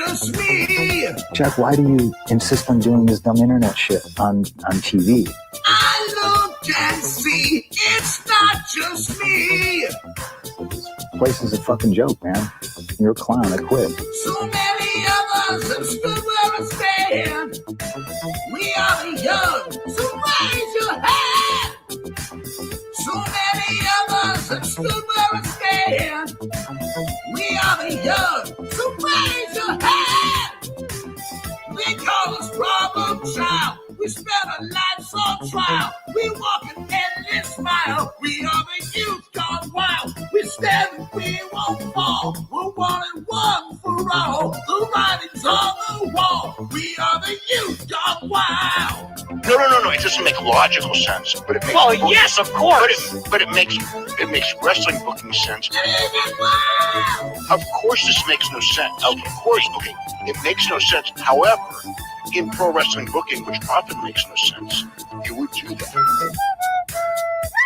just me. Jack, why do you insist on doing this dumb internet shit on TV? I look and see, it's not just me. This place is a fucking joke, man. You're a clown. I quit. So many of us have stood where I stand. We are the young, so raise your hand. So many of us have stood where I stand. We are the young, so raise your hand. We call us problem child. We spend our lives on trial. We walk an endless mile. We are the youth gone wild. We stand and we won't fall. We're one and one for all. The writing's on the wall. We are the youth gone wild. No. It doesn't make logical sense, but it makes. Well, yes, of course. But it makes wrestling booking sense. Of course, this makes no sense. Of course, okay, it makes no sense. However, in pro wrestling booking, which often makes no sense, you would do that.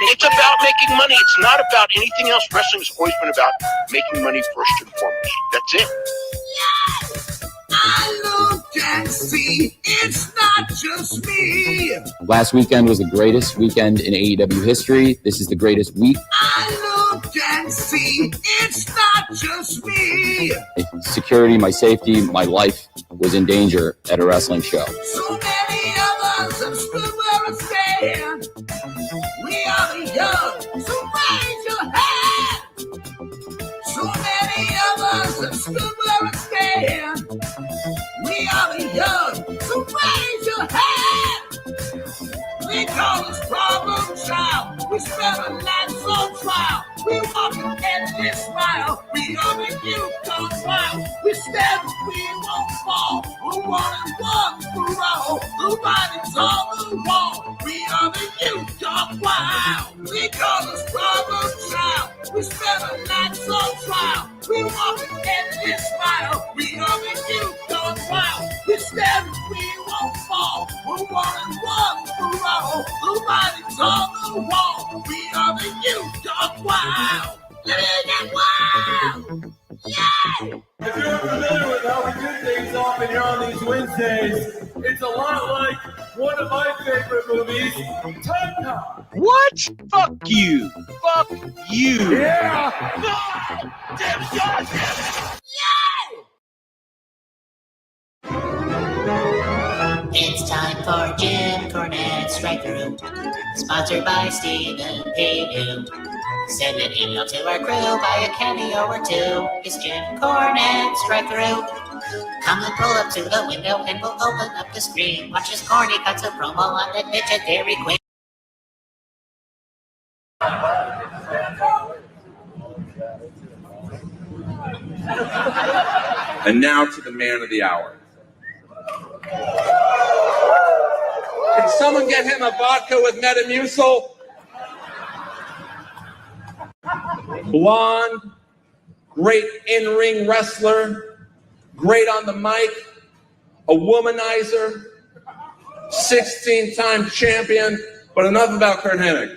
It's about making money. It's not about anything else. Wrestling's always been about making money first and foremost. That's it. Yes! I look and see, it's not just me. Last weekend was the greatest weekend in AEW history. This is the greatest week. I look and see, it's not just me. Security, my safety, my life was in danger at a wrestling show. So many of us have stood where I stand. We are the young, so raise your hand. So many of us have stood where I stand. We are the young, so raise your hand. We call us problem child. We spend our lives on trial. We walk an endless mile. We are the youth gone wild. We stand and we won't fall. We're one and one for all. The writing's on the wall. We are the youth gone wild. We call us problem child. We spend our lives on trial. We walk an endless mile. We are the youth gone wild. We stand and we won't fall. We're one and one for all. The writing's on the wall. We are the youth gone wild. Living wild. Yeah. If you're familiar with how we do things often here on these Wednesdays, it's a lot like one of my favorite movies, Time Cop. What? Fuck you. Fuck you. Yeah. Damn it, God, damn it. It's time for Jim Cornette's Strike Through, sponsored by Stephen Paynew. Send an email to our crew, buy a cameo or two. It's Jim Cornette's Strike Through. Come and pull up to the window and we'll open up the screen. Watch his corny cuts of promo on the pitch at Dairy Queen. And now to the man of the hour. Can someone get him a vodka with Metamucil? Blonde, great in-ring wrestler, great on the mic, a womanizer, 16-time champion, but enough about Kurt Hennig.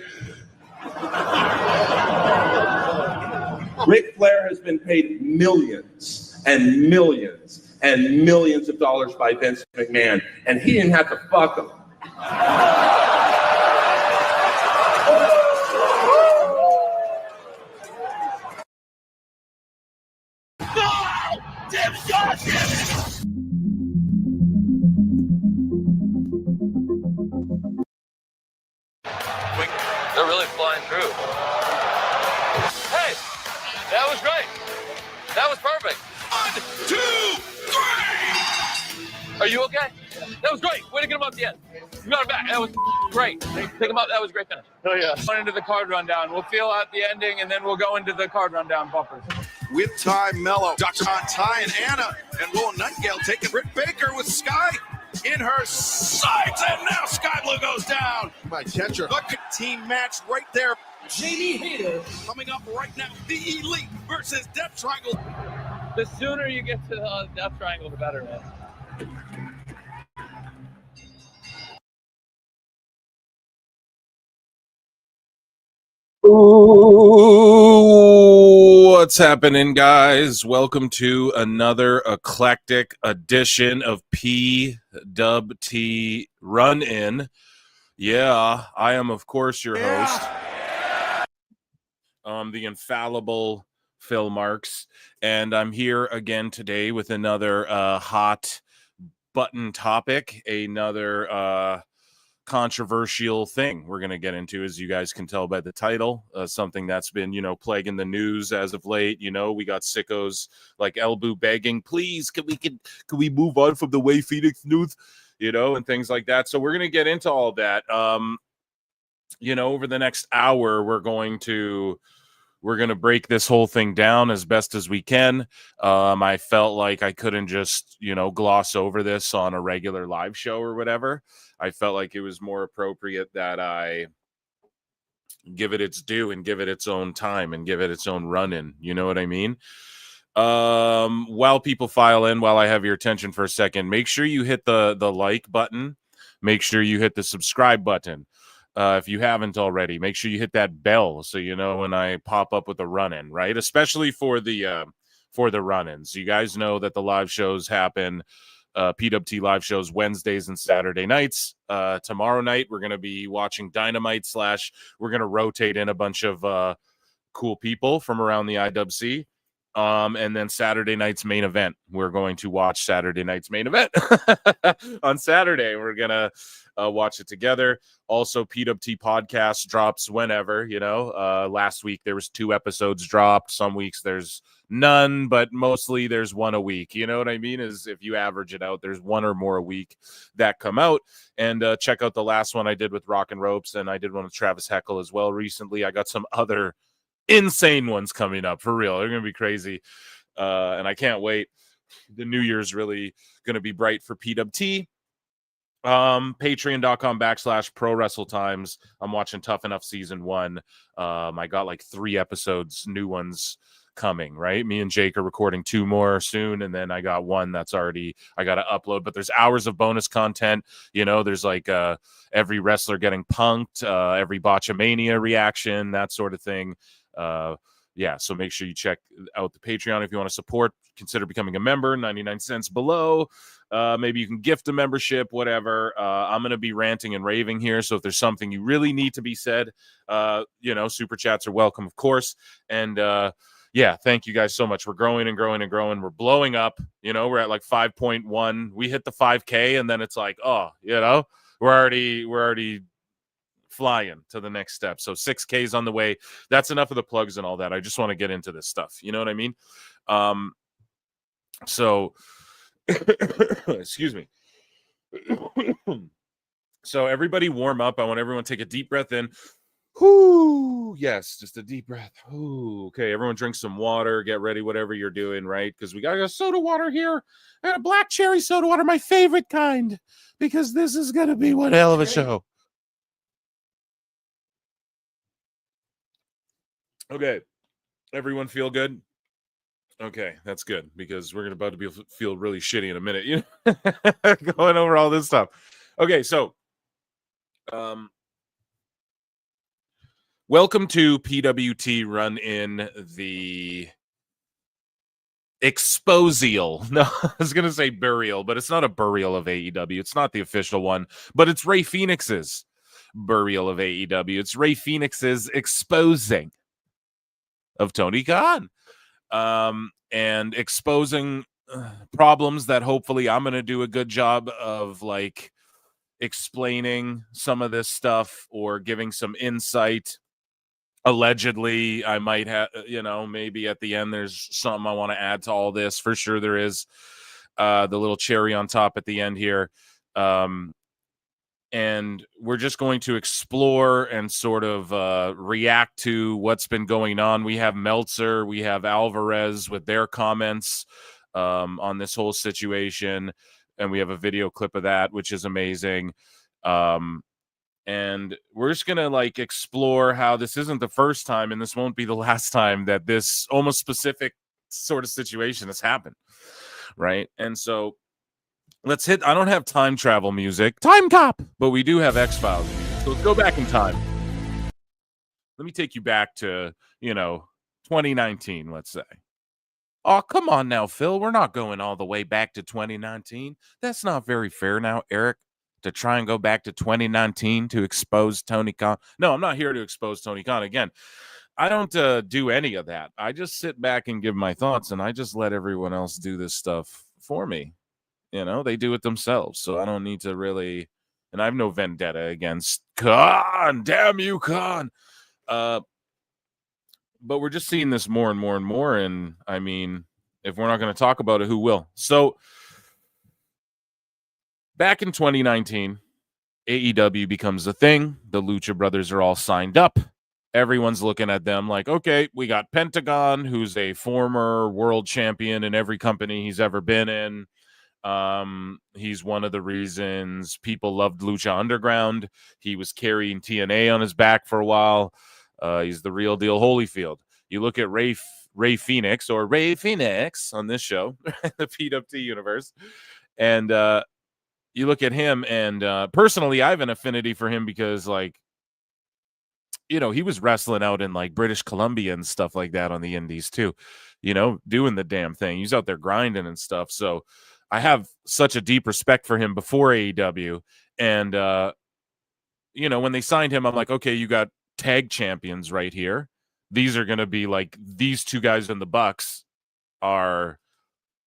Ric Flair has been paid millions and millions and millions of dollars by Vince McMahon, and he didn't have to fuck him. They're really flying through. Hey, that was great. That was perfect. 1, 2, 3. Are you okay? That was great. Way to get him up the end. You got him back. That was great. Pick him up. That was a great finish. Oh, yeah. Going into the card rundown. We'll feel out the ending, and then we'll go into the card rundown bumpers. With Ty Mello, Dr. Ty and Anna, and Will Nightingale taking Britt Baker with Sky in her sights, and now Sky Blue goes down by Catcher. The team match right there. Jamie Hayter coming up right now. The Elite versus Death Triangle. The sooner you get to the Death Triangle, the better, man. Ooh, What's happening, guys? Welcome to another eclectic edition of PWT Run-In. Yeah, I am, of course, your host, the infallible Phil Marks, and I'm here again today with another hot button topic, another controversial thing we're going to get into, as you guys can tell by the title, something that's been, plaguing the news as of late. We got sickos like Elbu begging, please, can we move on from the Rey Fenix news, and things like that. So we're going to get into all that. Over the next hour, we're going to break this whole thing down as best as we can. I felt like I couldn't just, gloss over this on a regular live show or whatever. I felt like it was more appropriate that I give it its due and give it its own time and give it its own run-in. You know what I mean? While people file in, while I have your attention for a second, make sure you hit the like button. Make sure you hit the subscribe button. If you haven't already, make sure you hit that bell so you know when I pop up with a run-in, right? Especially for the run-ins. You guys know that the live shows happen, PWT live shows Wednesdays and Saturday nights. Tomorrow night, we're going to be watching Dynamite / we're going to rotate in a bunch of cool people from around the IWC. And then Saturday night's main event. We're going to watch Saturday night's main event on Saturday. We're going to watch it together. Also, PWT podcast drops whenever, last week there was 2 episodes dropped. Some weeks there's none, but mostly there's 1 a week. You know what I mean? Is if you average it out, there's 1 or more a week that come out. And check out the last one I did with Rock and Ropes, and I did one with Travis Heckle as well recently. I got some other insane ones coming up, for real. They're going to be crazy. And I can't wait. The new year's really going to be bright for PWT. Patreon.com/prowrestletimes. I'm watching Tough Enough season 1. I got like 3 episodes, new ones coming, right? Me and Jake are recording 2 more soon, and then I got 1 that's already I got to upload. But there's hours of bonus content. There's like every wrestler getting punked, every Botchamania reaction, that sort of thing. So make sure you check out the Patreon. If you want to support, consider becoming a member, 99 cents below. Maybe you can gift a membership, whatever. I'm going to be ranting and raving here, so if there's something you really need to be said, super chats are welcome, of course. And thank you guys so much. We're growing and growing and growing. We're blowing up. We're at like 5.1. We hit the 5K, and then it's like, we're already flying to the next step. So 6K's on the way. That's enough of the plugs and all that. I just want to get into this stuff. You know what I mean? Excuse me. So everybody warm up. I want everyone to take a deep breath in. Whoo! Yes, just a deep breath. Ooh, okay, everyone drink some water. Get ready, whatever you're doing, right? Because we got a soda water here. I got a black cherry soda water, my favorite kind, because this is going to be one hell of a show. Okay, everyone feel good? Okay, that's good, because we're about to feel really shitty in a minute, going over all this stuff. Okay, so welcome to PWT Run-In, the exposial. No, I was going to say burial, but it's not a burial of AEW. It's not the official one, but it's Rey Fenix's burial of AEW. It's Rey Fenix's exposing of Tony Khan, and exposing problems that hopefully I'm going to do a good job of explaining some of this stuff or giving some insight. Allegedly, I might have, maybe at the end there's something I want to add to all this. For sure there is, the little cherry on top at the end here. And we're just going to explore and sort of react to what's been going on. We have Meltzer, we have Alvarez with their comments on this whole situation, and we have a video clip of that, which is amazing. And we're just going to explore how this isn't the first time, and this won't be the last time that this almost specific sort of situation has happened, right? And so let's hit. I don't have time travel music, Time Cop, but we do have X-Files music. So let's go back in time. Let me take you back to, 2019, let's say. Oh, come on now, Phil. We're not going all the way back to 2019. That's not very fair now, Eric, to try and go back to 2019 to expose Tony Khan. No, I'm not here to expose Tony Khan. Again, I don't do any of that. I just sit back and give my thoughts, and I just let everyone else do this stuff for me. You know, they do it themselves, so I don't need to really. And I have no vendetta against Khan. Damn you, Khan. But we're just seeing this more and more and more. And I mean, if we're not going to talk about it, who will? So back in 2019, AEW becomes a thing. The Lucha Brothers are all signed up. Everyone's looking at them like, okay, we got Pentagon, who's a former world champion in every company he's ever been in. He's one of the reasons people loved Lucha Underground. He was carrying TNA on his back for a while. He's the real deal Holyfield. You look at Rey Fenix or Rey Fenix on this show, the PWT universe, and you look at him, and personally, I have an affinity for him because, like, you know, he was wrestling out in like British Columbia and stuff like that on the indies too, you know, doing the damn thing. He's out there grinding and stuff. So I have such a deep respect for him before AEW. And, you know, when they signed him, I'm like, okay, you got tag champions right here. These are going to be like, these two guys in the Bucks are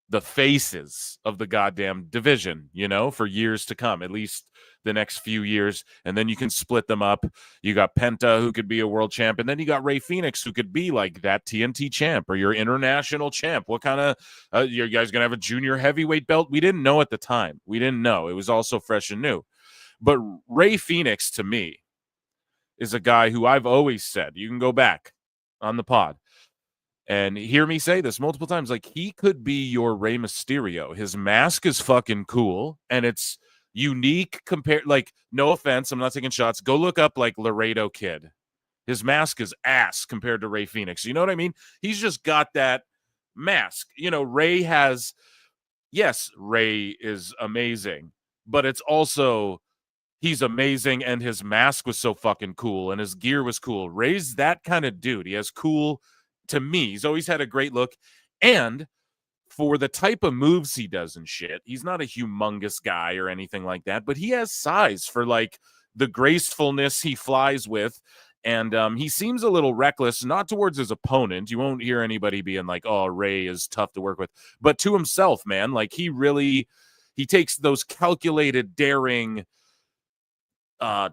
the faces of the goddamn division, you know, for years to come, at least the next few years. And then you can split them up. You got Penta, who could be a world champ. And then you got Rey Fenix, who could be like that TNT champ or your international champ. What kind of, you guys going to have a junior heavyweight belt? We didn't know at the time. We didn't know. It was also fresh and new. But Rey Fenix, to me, is a guy who I've always said, you can go back on the pod and hear me say this multiple times, like, he could be your Rey Mysterio. His mask is fucking cool, and it's unique compared, like, no offense, I'm not taking shots. Go look up, like, Laredo Kid. His mask is ass compared to Rey Fenix. You know what I mean? He's just got that mask. You know, Rey has, yes, Rey is amazing, but it's also, he's amazing, and his mask was so fucking cool, and his gear was cool. Rey's that kind of dude. He has cool, to me, he's always had a great look, and for the type of moves he does and shit, he's not a humongous guy or anything like that, but he has size for, like, the gracefulness he flies with, and he seems a little reckless, not towards his opponent. You won't hear anybody being like, oh, Rey is tough to work with, but to himself, man. Like, he takes those calculated, daring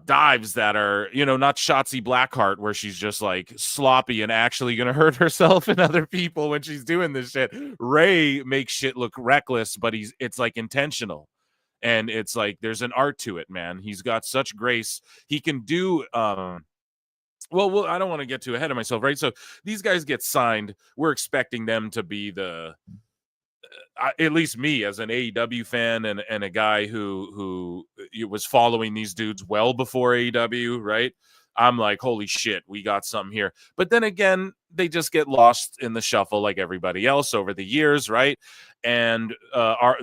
dives that are, you know, not Shotzi Blackheart, where she's just like sloppy and actually gonna hurt herself and other people when she's doing this shit. Rey makes shit look reckless, but it's like intentional, and it's like there's an art to it, man. He's got such grace. He can do well, I don't want to get too ahead of myself, right? So these guys get signed. We're expecting them to be the at least me as an AEW fan and a guy who was following these dudes well before AEW, right? I'm like, holy shit, we got something here. But then again, they just get lost in the shuffle like everybody else over the years, right? And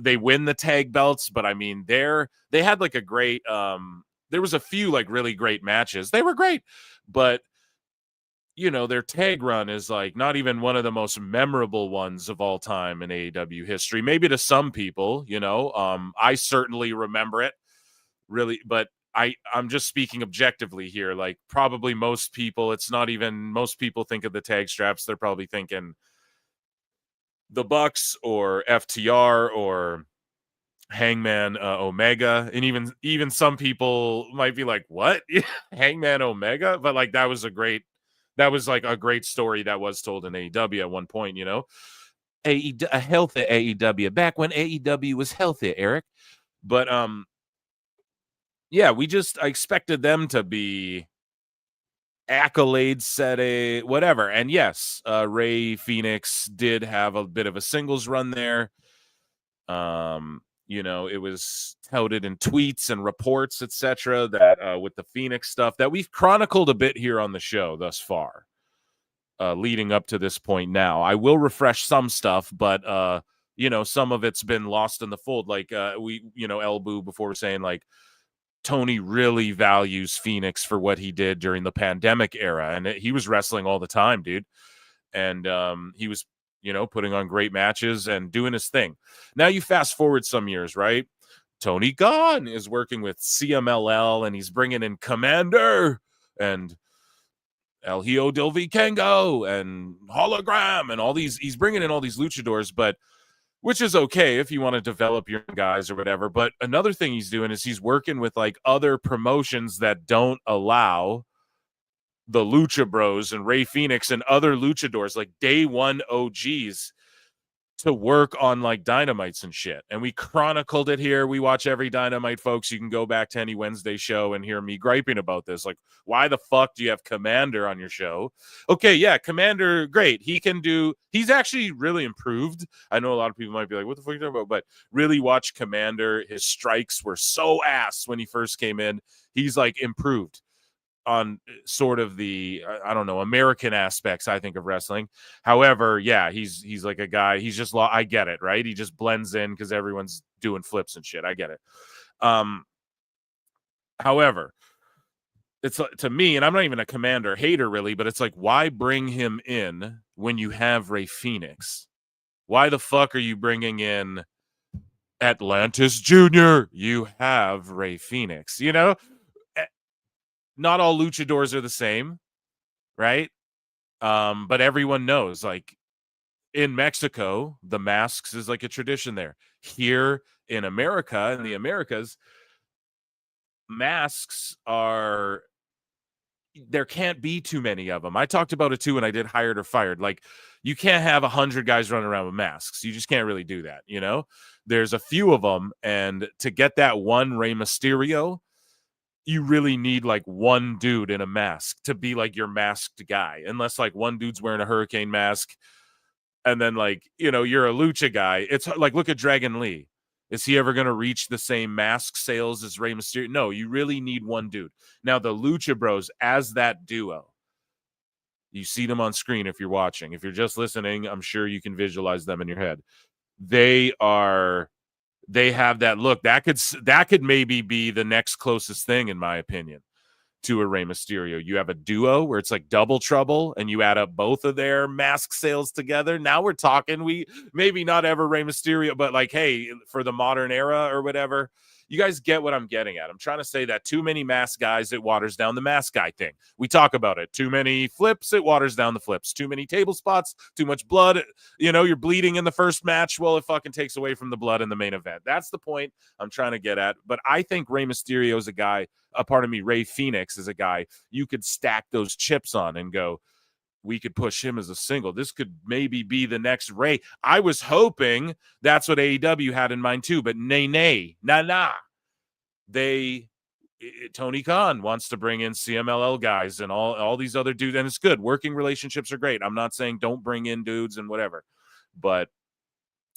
they win the tag belts, but I mean, they had like a great there was a few like really great matches. They were great, but you know, their tag run is like not even one of the most memorable ones of all time in AEW history. Maybe to some people, you know, I certainly remember it really, but I'm just speaking objectively here. Like, probably most people, most people think of the tag straps. They're probably thinking the Bucks or FTR or Hangman Omega, and even some people might be like, what? Hangman Omega? But like, that was like a great story that was told in AEW at one point, you know, a healthy AEW back when AEW was healthy, Eric. But yeah, I expected them to be accolades setting, whatever. And yes, Rey Fenix did have a bit of a singles run there. You know, it was touted in tweets and reports, etc., that with the Phoenix stuff that we've chronicled a bit here on the show thus far, leading up to this point now. I will refresh some stuff, but, you know, some of it's been lost in the fold. Like, Elboo before was saying, like, Tony really values Phoenix for what he did during the pandemic era, and he was wrestling all the time, dude. and he was, putting on great matches and doing his thing. Now you fast forward some years, right? Tony Khan is working with CMLL, and he's bringing in Commander and El Hijo del Vikingo and Hologram and all these. He's bringing in all these luchadors, but which is okay if you want to develop your guys or whatever. But another thing he's doing is he's working with like other promotions that don't allow the Lucha Bros and Rey Fenix and other luchadors, like day one OGs, to work on like Dynamites and shit. And we chronicled it here. We watch every Dynamite, folks. You can go back to any Wednesday show and hear me griping about this. Like, why the fuck do you have Commander on your show? Okay, yeah, Commander, great. He's actually really improved. I know a lot of people might be like, what the fuck are you talking about? But really watch Commander. His strikes were so ass when he first came in. He's like improved on sort of the, I don't know, American aspects, I think, of wrestling. However, yeah, he's like a guy, he's just, I get it, right? He just blends in because everyone's doing flips and shit. I get it. However, it's to me, and I'm not even a Commander hater really, but it's like, why bring him in when you have Rey Fenix? Why the fuck are you bringing in Atlantis Jr.? You have Rey Fenix, Not all luchadors are the same, right? But everyone knows, like, in Mexico, the masks is like a tradition there. Here in America, in the Americas, masks are, there can't be too many of them. I talked about it too when I did Hired or Fired. Like, you can't have 100 guys running around with masks. You just can't really do that, There's a few of them, and to get that one Rey Mysterio, you really need like one dude in a mask to be like your masked guy, unless like one dude's wearing a hurricane mask and then like, you're a lucha guy. It's like, look at Dragon Lee. Is he ever going to reach the same mask sales as Rey Mysterio? No, you really need one dude. Now the Lucha Bros as that duo, you see them on screen if you're watching. If you're just listening, I'm sure you can visualize them in your head. They have that look. That could maybe be the next closest thing, in my opinion, to a Rey Mysterio. You have a duo where it's like Double Trouble, and you add up both of their mask sales together. Now we're talking. We maybe not ever Rey Mysterio, but like, hey, for the modern era or whatever, you guys get what I'm getting at. I'm trying to say that too many mask guys, it waters down the mask guy thing. We talk about it. Too many flips, it waters down the flips. Too many table spots, too much blood. You're bleeding in the first match. Well, it fucking takes away from the blood in the main event. That's the point I'm trying to get at. But I think Rey Mysterio is a guy, Rey Fenix is a guy you could stack those chips on and go, we could push him as a single. This could maybe be the next Rey. I was hoping that's what AEW had in mind too, but nah. Tony Khan wants to bring in CMLL guys and all these other dudes, and it's good. Working relationships are great. I'm not saying don't bring in dudes and whatever, but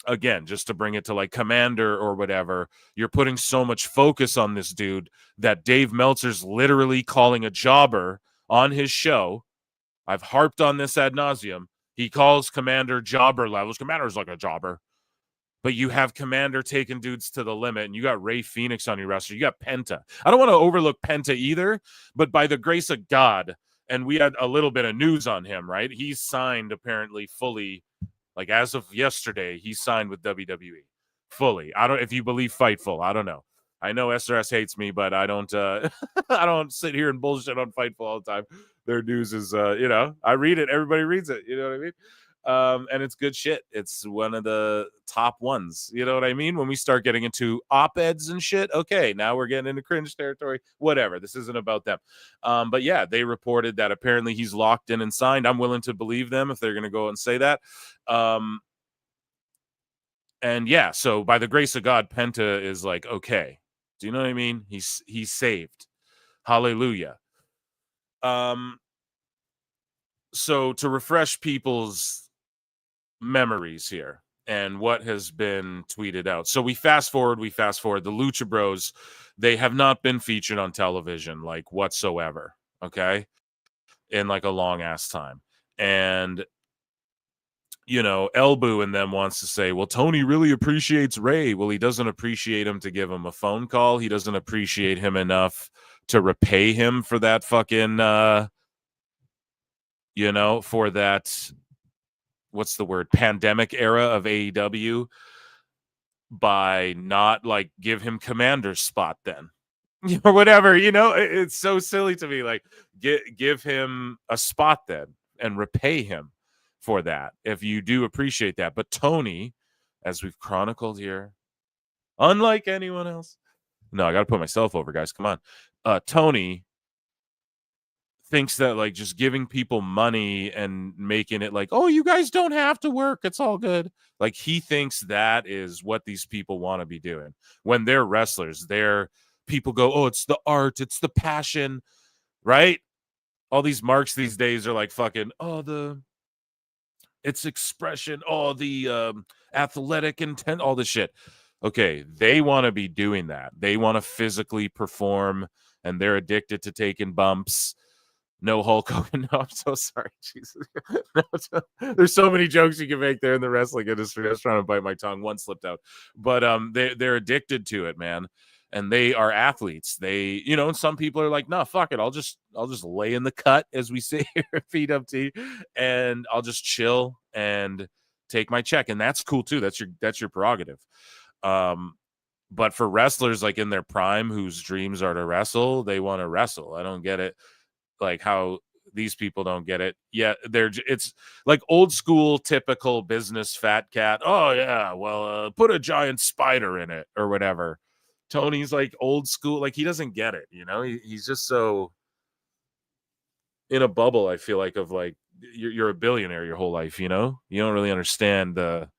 again, just to bring it to like Commander or whatever, you're putting so much focus on this dude that Dave Meltzer's literally calling a jobber on his show. I've harped on this ad nauseum. He calls Commander jobber levels. Commander's like a jobber. But you have Commander taking dudes to the limit, and you got Rey Fenix on your roster. You got Penta. I don't want to overlook Penta either, but by the grace of God, and we had a little bit of news on him, right? He's signed apparently fully, like as of yesterday, he's signed with WWE fully. I don't, if you believe Fightful, I don't know. I know SRS hates me, but I don't I don't sit here and bullshit on Fightful all the time. Their news is I read it, everybody reads it, you know what I mean? And it's good shit. It's one of the top ones, you know what I mean? When we start getting into op-eds and shit, okay, now we're getting into cringe territory, whatever. This isn't about them. But yeah, they reported that apparently he's locked in and signed. I'm willing to believe them if they're going to go and say that. And yeah, so by the grace of God, Penta is like, okay. Do you know what I mean? He's saved. Hallelujah. So to refresh people's memories here and what has been tweeted out. So we fast forward. The Lucha Bros, they have not been featured on television like whatsoever. Okay. In like a long ass time. And Elbu and them wants to say, well, Tony really appreciates Rey. Well, he doesn't appreciate him to give him a phone call. He doesn't appreciate him enough to repay him for that fucking, for that what's the word, pandemic era of AEW by not like give him commander's spot then. Or whatever, it's so silly to me. Like, give him a spot then and repay him for that if you do appreciate that. But Tony, as we've chronicled here, unlike anyone else, no, I got to put myself over, guys. Come on. Tony thinks that like just giving people money and making it like, oh, you guys don't have to work, it's all good. Like, he thinks that is what these people want to be doing when they're wrestlers. People go, oh, it's the art, it's the passion, right? All these marks these days are like fucking, it's expression, the athletic intent, all this shit. Okay, they want to be doing that. They want to physically perform, and they're addicted to taking bumps. No Hulk Hogan. No, I'm so sorry. Jesus. There's so many jokes you can make there in the wrestling industry. I was trying to bite my tongue. One slipped out. But they're addicted to it, man. And they are athletes. They, and some people are like, no, fuck it. I'll just lay in the cut, as we say here at PWT, and I'll just chill and take my check. And that's cool too. That's your prerogative. But for wrestlers like in their prime, whose dreams are to wrestle, they want to wrestle. I don't get it. Like how these people don't get it. Yeah, it's like old school, typical business fat cat. Oh yeah, well, put a giant spider in it or whatever. Tony's like old school, like he doesn't get it, he's just so in a bubble, I feel like, of like you're a billionaire your whole life, you don't really understand the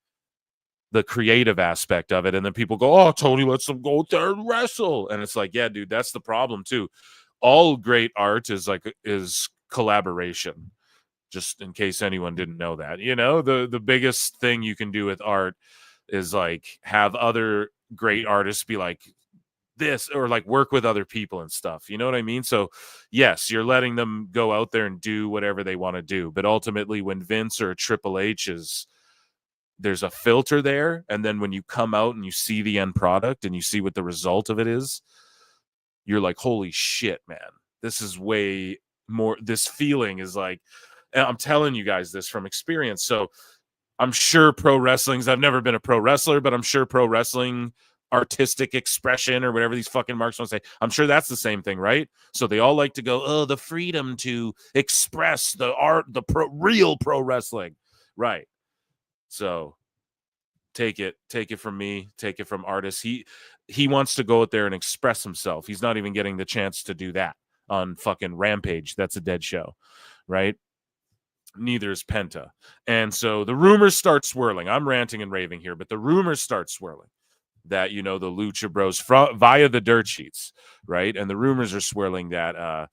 creative aspect of it. And then people go, oh, Tony lets them go there and wrestle, and it's like, yeah, dude, that's the problem too. All great art is collaboration, just in case anyone didn't know that. The biggest thing you can do with art is like have other great artists be like this, or like work with other people and stuff. You know what I mean? So yes, you're letting them go out there and do whatever they want to do. But ultimately, when Vince or Triple H there's a filter there, and then when you come out and you see the end product and you see what the result of it is, you're like, holy shit, man, this is way more. This feeling is like, and I'm telling you guys this from experience. So I'm sure I've never been a pro wrestler, but I'm sure pro wrestling artistic expression or whatever these fucking marks want to say, I'm sure that's the same thing, right? So they all like to go, oh, the freedom to express the art, real pro wrestling, right? So take it from me, take it from artists. He wants to go out there and express himself. He's not even getting the chance to do that on fucking Rampage. That's a dead show, right? Neither is Penta. And so the rumors start swirling. I'm ranting and raving here, but the rumors start swirling that, the Lucha Bros via the dirt sheets, right? And the rumors are swirling that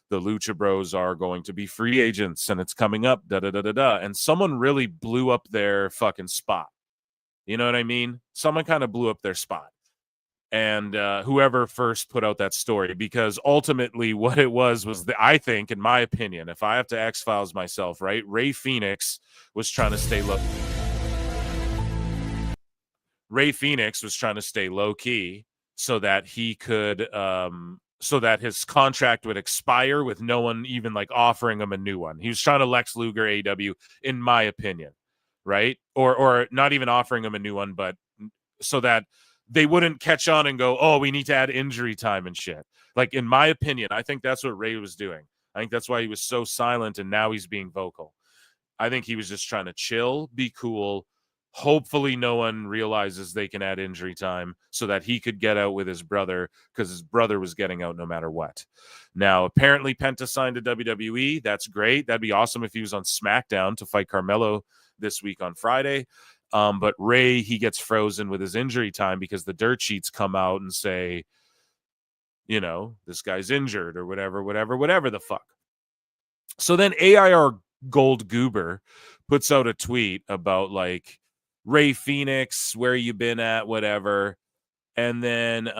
the Lucha Bros are going to be free agents and it's coming up, da-da-da-da-da. And someone really blew up their fucking spot. You know what I mean? Someone kind of blew up their spot. And whoever first put out that story, because ultimately what it was I think, in my opinion, if I have to X-Files myself, right? Rey Fenix was trying to stay low. Rey Fenix was trying to stay low key so that he could, so that his contract would expire with no one even like offering him a new one. He was trying to Lex Luger AEW, in my opinion, right? Or not even offering him a new one, but so that they wouldn't catch on and go, oh, we need to add injury time and shit. Like, in my opinion, I think that's what Rey was doing. I think that's why he was so silent and now he's being vocal. I think he was just trying to chill, be cool. Hopefully no one realizes they can add injury time so that he could get out with his brother, because his brother was getting out no matter what. Now, apparently Penta signed to WWE. That's great. That'd be awesome if he was on SmackDown to fight Carmelo this week on Friday. But Rey, he gets frozen with his injury time because the dirt sheets come out and say, this guy's injured or whatever the fuck. So then AIR Gold Goober puts out a tweet about like, Rey Fenix, where you been at, whatever. And then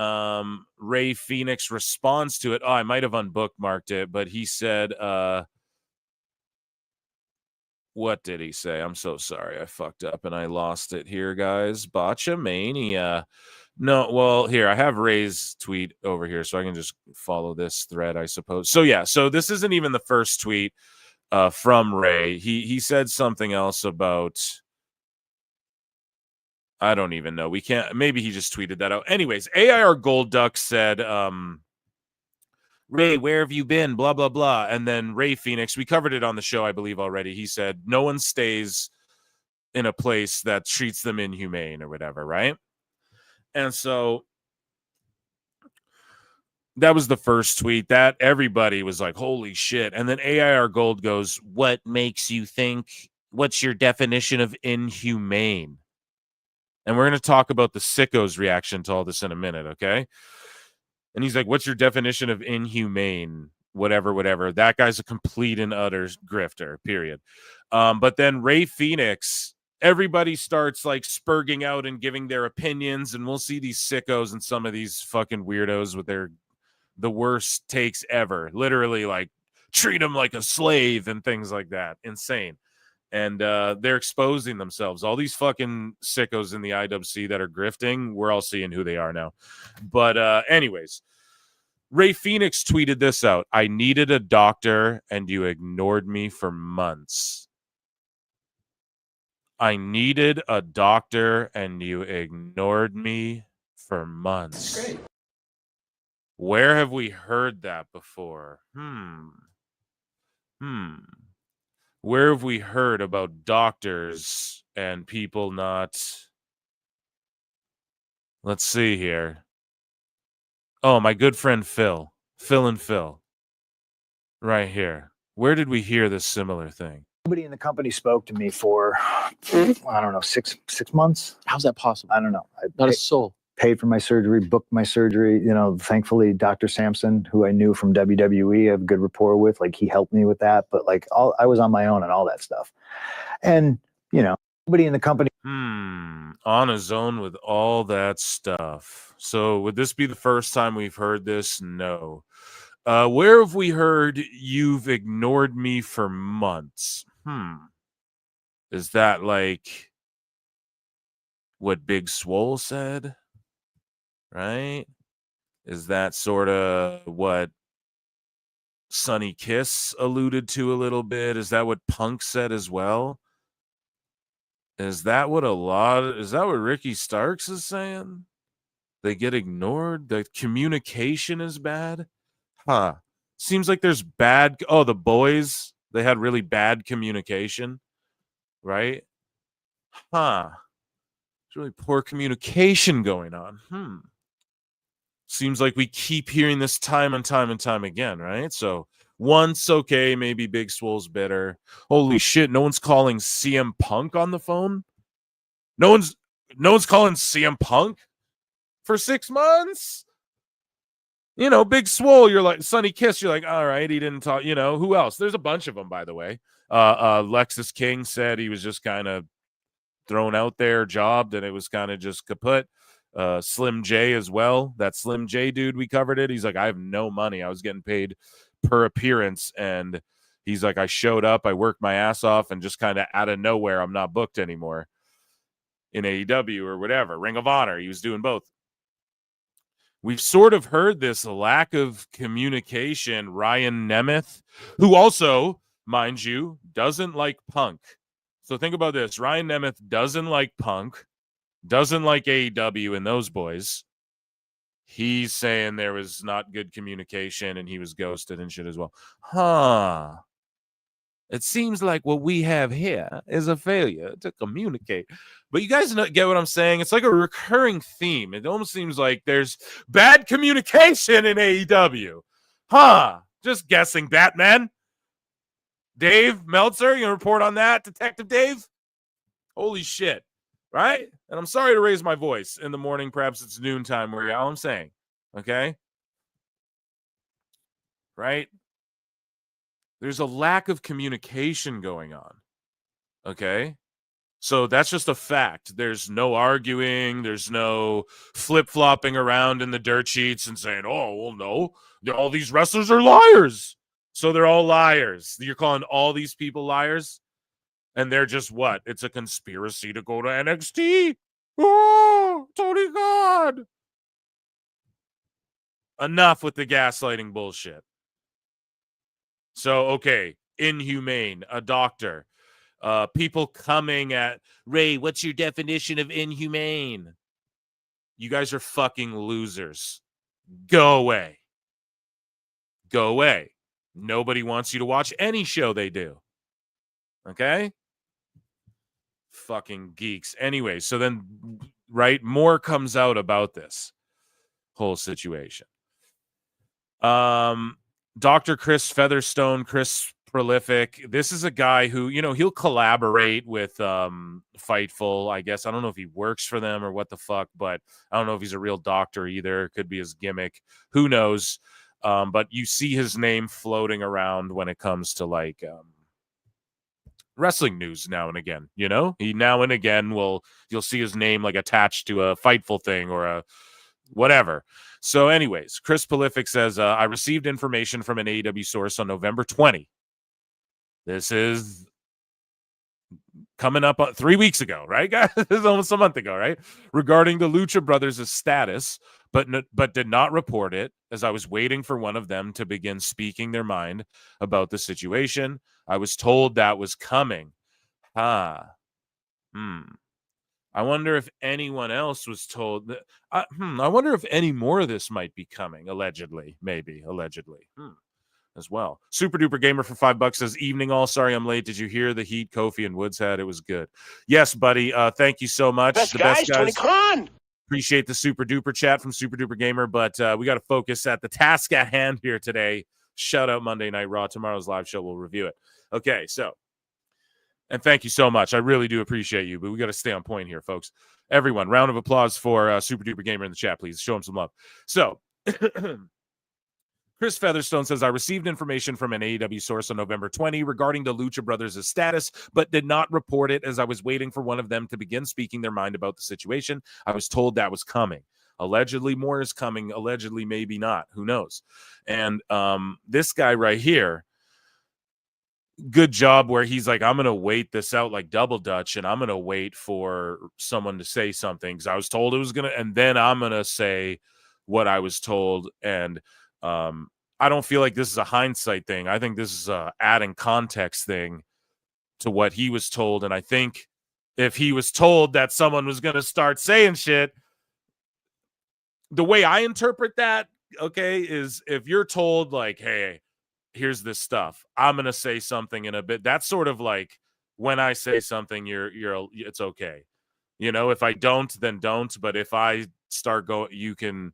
Rey Fenix responds to it. Oh, I might have unbookmarked it, but he said, what did he say? I'm so sorry. I fucked up and I lost it here, guys. Botchamania. No, well, here, I have Rey's tweet over here, so I can just follow this thread, I suppose. So, yeah, so this isn't even the first tweet. from Ray. He said something else about, I don't even know. We can't, maybe he just tweeted that out. Anyways, AIR Gold Duck said, Ray, where have you been? Blah, blah, blah. And then Rey Fenix, we covered it on the show, I believe, already. He said, no one stays in a place that treats them inhumane or whatever, right? And so that was the first tweet. That everybody was like, holy shit. And then AIR Gold goes, what makes you think, what's your definition of inhumane? And we're going to talk about the sicko's reaction to all this in a minute, okay? And he's like, what's your definition of inhumane? Whatever. That guy's a complete and utter grifter, period. But then Rey Fenix, everybody starts like spurging out and giving their opinions, and we'll see these sickos and some of these fucking weirdos with the worst takes ever. Literally, like, treat them like a slave and things like that. Insane. And they're exposing themselves. All these fucking sickos in the IWC that are grifting, we're all seeing who they are now. But anyways, Rey Fenix tweeted this out. I needed a doctor and you ignored me for months. I needed a doctor and you ignored me for months. That's great. Where have we heard that before? Where have we heard about doctors and people not? Let's see here. Oh, my good friend Phil. Right here. Where did we hear this similar thing? Nobody in the company spoke to me for, I don't know, six months. How's that possible? I don't know. Not a soul. Paid for my surgery, booked my surgery. You know, thankfully, Dr. Sampson, who I knew from WWE, I have a good rapport with, like, he helped me with that. But like, I was on my own and all that stuff. And, you know, nobody in the company. On his own with all that stuff. So would this be the first time we've heard this? No. Where have we heard you've ignored me for months? Is that like what Big Swole said? Right? Is that sort of what Sonny Kiss alluded to a little bit? Is that what Punk said as well? Is that what Ricky Starks is saying? They get ignored? The communication is bad? Seems like there's bad. Oh, the boys, they had really bad communication, right? There's really poor communication going on. Seems like we keep hearing this time and time again, right? So once, okay, maybe Big Swole's bitter. Holy shit, no one's calling CM Punk on the phone? No one's calling CM Punk for 6 months? You know, Big Swole, you're like, Sonny Kiss, you're like, all right, he didn't talk, you know, who else? There's a bunch of them, by the way. Lexus King said he was just kind of thrown out there, jobbed, and it was kind of just kaput. Slim J as well. That Slim J dude, we covered it. He's like, I have no money. I was getting paid per appearance. And he's like, I showed up, I worked my ass off, and just kind of out of nowhere, I'm not booked anymore in AEW or whatever. Ring of Honor. He was doing both. We've sort of heard this lack of communication. Ryan Nemeth, who also, mind you, doesn't like Punk. So think about this. Ryan Nemeth doesn't like Punk, doesn't like AEW and those boys. He's saying there was not good communication and he was ghosted and shit as well. It seems like what we have here is a failure to communicate. But you guys get what I'm saying? It's like a recurring theme. It almost seems like there's bad communication in AEW. Just guessing, Batman. Dave Meltzer, you gonna report on that, Detective Dave? Holy shit. Right? And I'm sorry to raise my voice in the morning. Perhaps it's noontime where all I'm saying. Okay? Right? There's a lack of communication going on. Okay? So that's just a fact. There's no arguing. There's no flip-flopping around in the dirt sheets and saying, oh, well, no, all these wrestlers are liars. So they're all liars. You're calling all these people liars? And they're just what? It's a conspiracy to go to NXT? Oh, Tony God. Enough with the gaslighting bullshit. So, okay, Inhumane, a doctor. People coming at Ray, what's your definition of inhumane? You guys are fucking losers. Go away. Go away. Nobody wants you to watch any show they do. Okay? Fucking geeks. Anyway, so then, right, more comes out about this whole situation. Dr. Chris Featherstone, Chris Prolific. This is a guy who, he'll collaborate with Fightful, I guess. I don't know if he works for them or what the fuck, but I don't know if he's a real doctor either. It could be his gimmick. Who knows? But you see his name floating around when it comes to like wrestling news now and again. He now and again you'll see his name like attached to a Fightful thing or a whatever. So anyways, Chris Prolific says, I received information from an AEW source on November 20. This is coming up 3 weeks ago, right, guys? This is almost a month ago, right? Regarding the Lucha Brothers' status, but did not report it, as I was waiting for one of them to begin speaking their mind about the situation. I was told that was coming. I wonder if anyone else was told that. I wonder if any more of this might be coming, allegedly, as well. Super Duper Gamer for $5 says, evening all. Sorry I'm late. Did you hear the heat Kofi and Woods had? It was good. Yes, buddy. Thank you so much. Best guys, Tony Khan. Appreciate the Super Duper chat from Super Duper Gamer, but we got to focus at the task at hand here today. Shout out Monday Night Raw. Tomorrow's live show, we'll review it. Okay, so. And thank you so much. I really do appreciate you, but we got to stay on point here, folks. Everyone, round of applause for Super Duper Gamer in the chat, please. Show him some love. So, Chris Featherstone says, I received information from an AEW source on November 20 regarding the Lucha Brothers' status, but did not report it as I was waiting for one of them to begin speaking their mind about the situation. I was told that was coming. Allegedly, more is coming. Allegedly, maybe not. Who knows? And this guy right here, good job where he's like, I'm going to wait this out like Double Dutch, and I'm going to wait for someone to say something because I was told it was going to, and then I'm going to say what I was told. And I don't feel like this is a hindsight thing. I think this is a adding context thing to what he was told. And I think if he was told that someone was going to start saying shit, the way I interpret that, okay, is if you're told like, hey, here's this stuff, I'm going to say something in a bit. That's sort of like when I say something, it's okay. If I don't, then don't. But if I start going, you can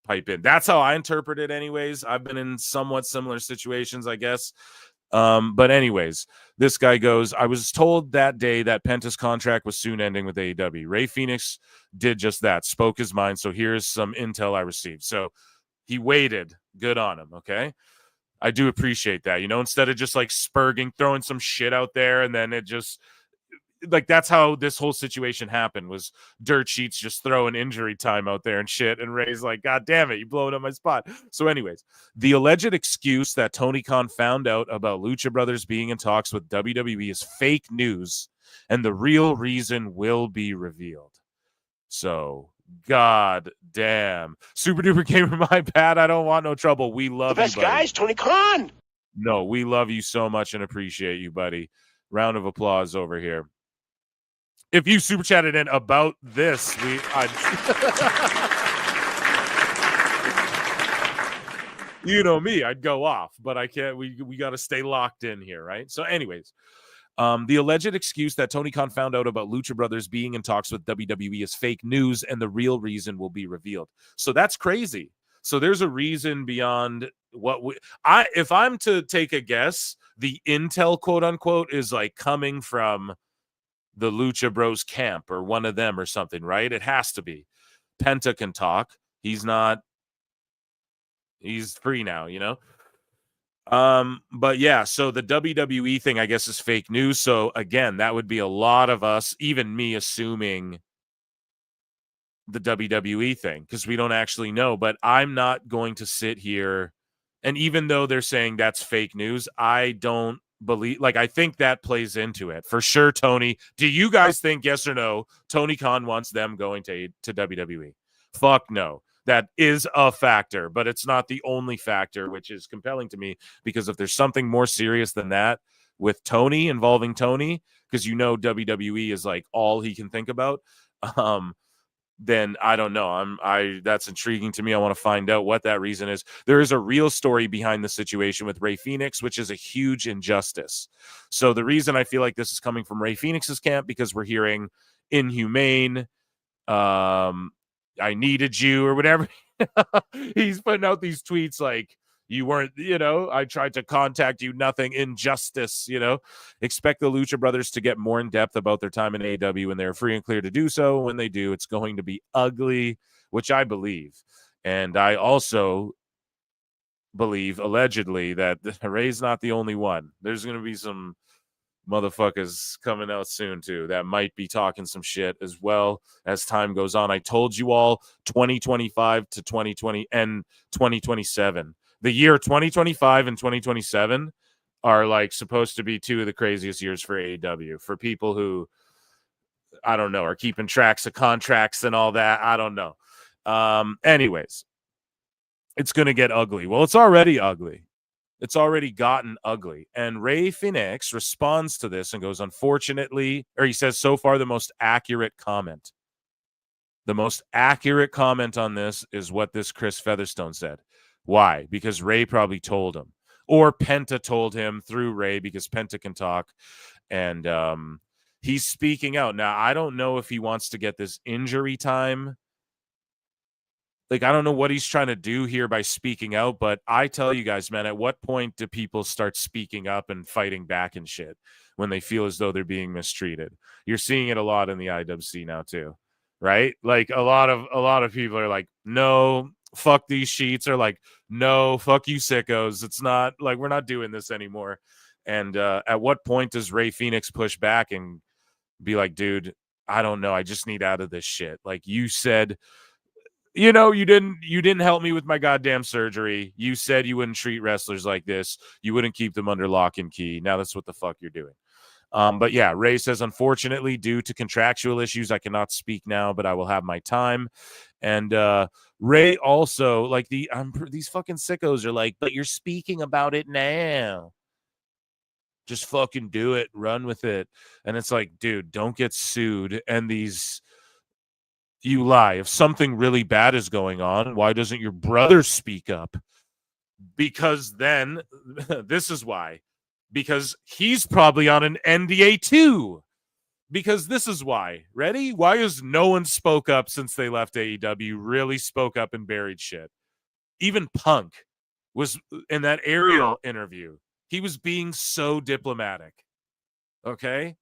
pipe in. That's how I interpret it anyways. I've been in somewhat similar situations, I guess. But anyways, this guy goes, I was told that day that Penta's contract was soon ending with AEW. Rey Fenix did just that, spoke his mind. So here's some intel I received. So he waited. Good on him, okay? I do appreciate that. Instead of just like spurging, throwing some shit out there, and then it just like that's how this whole situation happened, was Dirt Sheets just throwing injury time out there and shit. And Ray's like, God damn it, you blowing up my spot. So anyways, the alleged excuse that Tony Khan found out about Lucha Brothers being in talks with WWE is fake news, and the real reason will be revealed. So God damn. Super Duper Gamer, my bad. I don't want no trouble. We love the you, best buddy. guys, Tony Khan. No, we love you so much and appreciate you, buddy. Round of applause over here. If you super chatted in about this, you know me, I'd go off, but I can't. We got to stay locked in here, right? So anyways, the alleged excuse that Tony Khan found out about Lucha Brothers being in talks with WWE is fake news, and the real reason will be revealed. So that's crazy. So there's a reason beyond what if I'm to take a guess, the intel, quote unquote, is like coming from the Lucha Bros camp or one of them or something, right? It has to be. Penta can talk. He's free now, But yeah, so the WWE thing, I guess, is fake news. So again, that would be a lot of us, even me, assuming the WWE thing, because we don't actually know. But I'm not going to sit here, and even though they're saying that's fake news, I don't believe, like, I think that plays into it for sure. Tony, do you guys think, yes or no, Tony Khan wants them going to WWE? Fuck no. That is a factor, but it's not the only factor, which is compelling to me, because if there's something more serious than that with Tony, involving Tony, because WWE is like all he can think about, then I don't know. That's intriguing to me. I want to find out what that reason is. There is a real story behind the situation with Rey Fenix, which is a huge injustice. So the reason I feel like this is coming from Rey Fenix's camp, because we're hearing Inhumane, I needed you, or whatever. He's putting out these tweets like, you weren't, I tried to contact you, nothing, injustice, Expect the Lucha Brothers to get more in depth about their time in AEW, and they're free and clear to do so. When they do, it's going to be ugly, which I believe. And I also believe, allegedly, that Rey's not the only one. There's going to be some motherfuckers coming out soon too that might be talking some shit as well as time goes on. I told you all 2025 to 2020 and 2027. The year 2025 and 2027 are like supposed to be two of the craziest years for AEW. For people who, I don't know, are keeping tracks of contracts and all that. I don't know. Anyways, it's going to get ugly. Well, it's already ugly. It's already gotten ugly. And Rey Fenix responds to this and goes, unfortunately, or he says, so far the most accurate comment. The most accurate comment on this is what this Chris Featherstone said. Why? Because Rey probably told him. Or Penta told him through Rey, because Penta can talk. And he's speaking out. Now, I don't know if he wants to get this injury time. Like, I don't know what he's trying to do here by speaking out, but I tell you guys, man, at what point do people start speaking up and fighting back and shit when they feel as though they're being mistreated? You're seeing it a lot in the IWC now too, right? Like a lot of people are like, no, fuck these sheets, or like, no, fuck you sickos. It's not like, we're not doing this anymore. And at what point does Rey Fenix push back and be like, dude, I don't know, I just need out of this shit. Like, you said, you didn't help me with my goddamn surgery. You said you wouldn't treat wrestlers like this. You wouldn't keep them under lock and key. Now that's what the fuck you're doing. But yeah, Rey says, unfortunately, due to contractual issues, I cannot speak now, but I will have my time. And Rey also, like, these fucking sickos are like, but you're speaking about it now. Just fucking do it. Run with it. And it's like, dude, don't get sued. And you lie. If something really bad is going on, why doesn't your brother speak up? Because then, this is why. Because he's probably on an NDA too. Because this is why. Ready? Why has no one spoke up since they left AEW, really spoke up and buried shit? Even Punk was in that Ariel interview. He was being so diplomatic. Okay?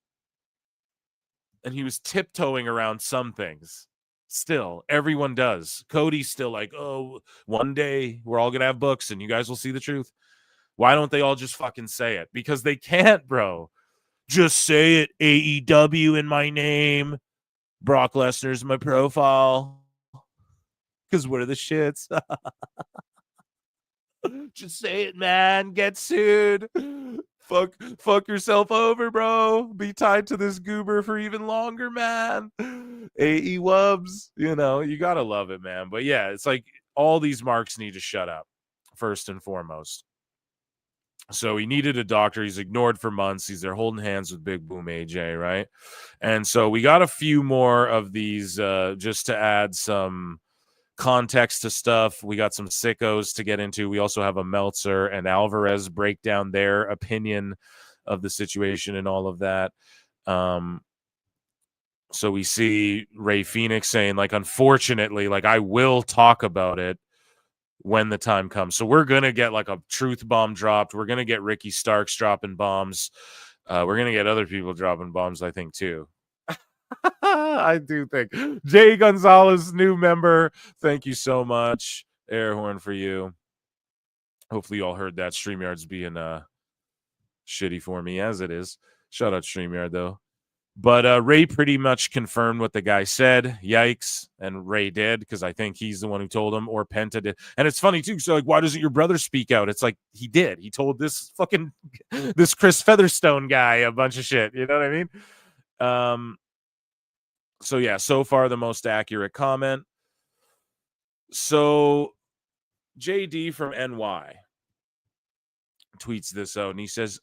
And he was tiptoeing around some things. Still, everyone does. Cody's still like, oh, one day we're all going to have books and you guys will see the truth. Why don't they all just fucking say it? Because they can't, bro. Just say it, AEW in my name. Brock Lesnar's my profile. Because what are the shits? Just say it, man. Get sued. Fuck yourself over, bro. Be tied to this goober for even longer, man. AE Wubs, you gotta love it, man. But yeah, it's like all these marks need to shut up, first and foremost. So he needed a doctor. He's ignored for months. He's there holding hands with Big Boom AJ, right? And so we got a few more of these just to add some context to stuff. We got some sickos to get into. We also have a Meltzer and Alvarez break down their opinion of the situation and all of that. So we see Rey Fenix saying, like, unfortunately, like, I will talk about it when the time comes. So we're going to get like a truth bomb dropped. We're going to get Ricky Starks dropping bombs. We're going to get other people dropping bombs, I think, too. I do think. Jay Gonzalez, new member. Thank you so much. Air horn for you. Hopefully you all heard that. StreamYard's being shitty for me, as it is. Shout out StreamYard, though. But Rey pretty much confirmed what the guy said. Yikes. And Rey did, because I think he's the one who told him, or Penta did. And it's funny, too. So, like, why doesn't your brother speak out? It's like, he did. He told this Chris Featherstone guy a bunch of shit. You know what I mean? So, yeah, so far the most accurate comment. So JD from NY tweets this out, and he says,